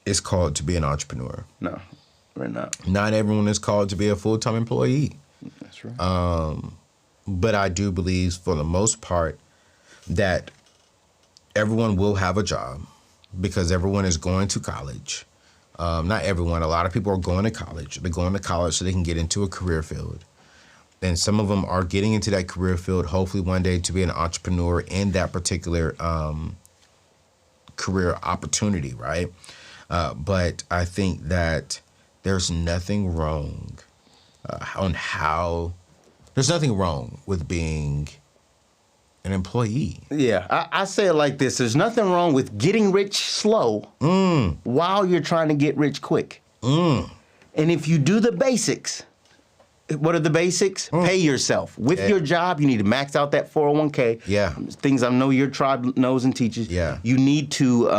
Speaker 2: is called to be an entrepreneur.
Speaker 1: No, we're not.
Speaker 2: Not everyone is called to be a full-time employee.
Speaker 1: That's right.
Speaker 2: But I do believe, for the most part, that everyone will have a job because everyone is going to college. Not everyone. A lot of people are going to college. They're going to college so they can get into a career field. And some of them are getting into that career field, hopefully one day to be an entrepreneur in that particular career opportunity, right? But I think that there's nothing wrong there's nothing wrong with being an employee.
Speaker 1: Yeah, I say it like this. There's nothing wrong with getting rich slow while you're trying to get rich quick. And if you do the basics, what are the basics? Pay yourself. With your job, you need to max out that 401k.
Speaker 2: Yeah.
Speaker 1: Things I know your tribe knows and teaches.
Speaker 2: Yeah.
Speaker 1: You need to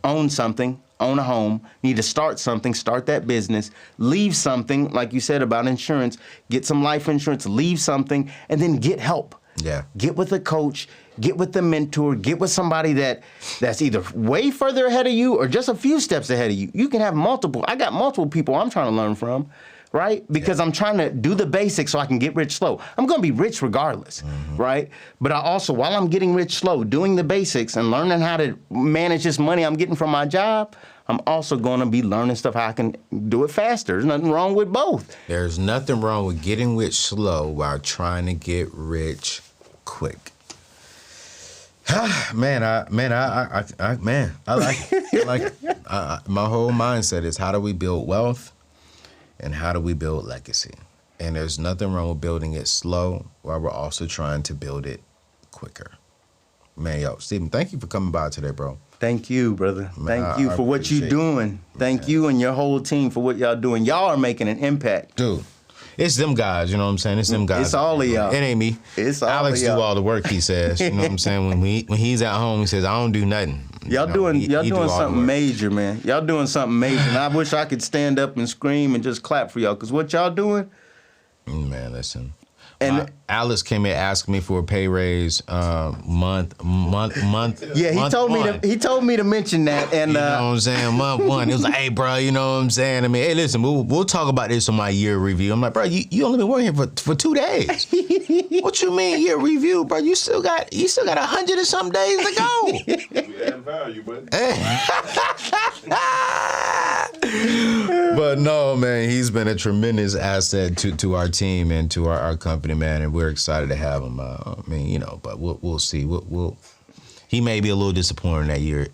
Speaker 1: own something, own a home. You need to start something, start that business. Leave something, like you said about insurance. Get some life insurance, leave something, and then get help.
Speaker 2: Yeah.
Speaker 1: Get with a coach, get with the mentor, get with somebody that's either way further ahead of you or just a few steps ahead of you. You can have multiple. I got multiple people I'm trying to learn from, right? Because I'm trying to do the basics so I can get rich slow. I'm going to be rich regardless, right? But I also, while I'm getting rich slow, doing the basics and learning how to manage this money I'm getting from my job, I'm also going to be learning stuff how I can do it faster. There's nothing wrong with both.
Speaker 2: There's nothing wrong with getting rich slow while trying to get rich quick. Man, I like it. I like it. My whole mindset is, how do we build wealth and how do we build legacy? And there's nothing wrong with building it slow while we're also trying to build it quicker. Man, yo, Stephen, thank you for coming by today, bro.
Speaker 1: Thank you, brother.
Speaker 2: Man,
Speaker 1: Thank you for what you're doing. Thank you and your whole team for what y'all doing. Y'all are making an impact.
Speaker 2: Dude, it's them guys, you know what I'm saying? It's them guys.
Speaker 1: It's all of y'all.
Speaker 2: It ain't me.
Speaker 1: It's all
Speaker 2: Alex
Speaker 1: of y'all.
Speaker 2: do all the work, he says. You know what I'm saying? When he's at home, he says, I don't do nothing.
Speaker 1: Y'all doing
Speaker 2: he do all the
Speaker 1: something
Speaker 2: work.
Speaker 1: major, man. Y'all doing something major. And I wish I could stand up and scream and just clap for y'all, because what y'all doing,
Speaker 2: Man, listen.
Speaker 1: And
Speaker 2: Alex came in asking me for a pay raise month.
Speaker 1: Yeah, he told me to mention that. And
Speaker 2: you know what I'm saying? Month one. It was like, hey, bro, you know what I'm saying? I mean, hey, listen, we'll talk about this on my year review. I'm like, bro, you only been working here for 2 days. What you mean year review, bro? You still got 100 and some days to go.
Speaker 4: We add value, buddy.
Speaker 2: But no, man, he's been a tremendous asset to our team and to our company, man, and we're excited to have him. I mean, you know, but we'll see. We'll he may be a little disappointed that year.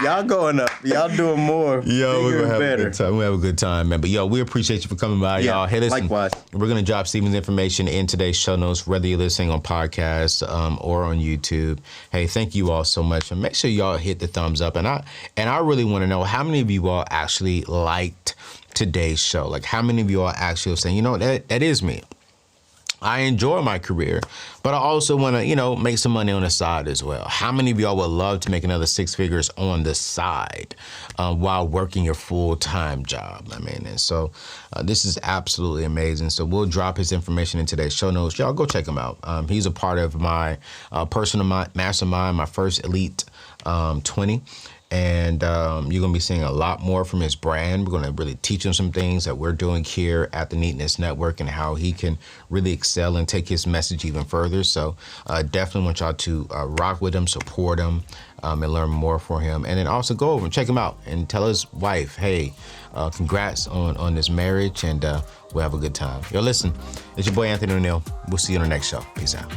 Speaker 1: Y'all going up. Y'all doing more.
Speaker 2: Yo, we're gonna have
Speaker 1: better.
Speaker 2: a good time. We have a good time, man. But yo, we appreciate you for coming by, y'all. Hey, listen,
Speaker 1: likewise.
Speaker 2: We're gonna drop Steven's information in today's show notes, whether you're listening on podcast or on YouTube. Hey, thank you all so much, and make sure y'all hit the thumbs up. And I really want to know how many of you all actually liked today's show. Like, how many of you all actually are saying, you know, that is me. I enjoy my career, but I also want to, you know, make some money on the side as well. How many of y'all would love to make another 6 figures on the side while working your full-time job? I mean, and so this is absolutely amazing. So we'll drop his information in today's show notes. Y'all go check him out. He's a part of my personal mastermind, my first Elite 20. And you're going to be seeing a lot more from his brand. We're going to really teach him some things that we're doing here at the Neatness Network and how he can really excel and take his message even further. So definitely want y'all to rock with him, support him, and learn more from him. And then also go over and check him out and tell his wife, hey, congrats on this marriage, and we'll have a good time. Yo, listen, it's your boy Anthony O'Neill. We'll see you on the next show. Peace out.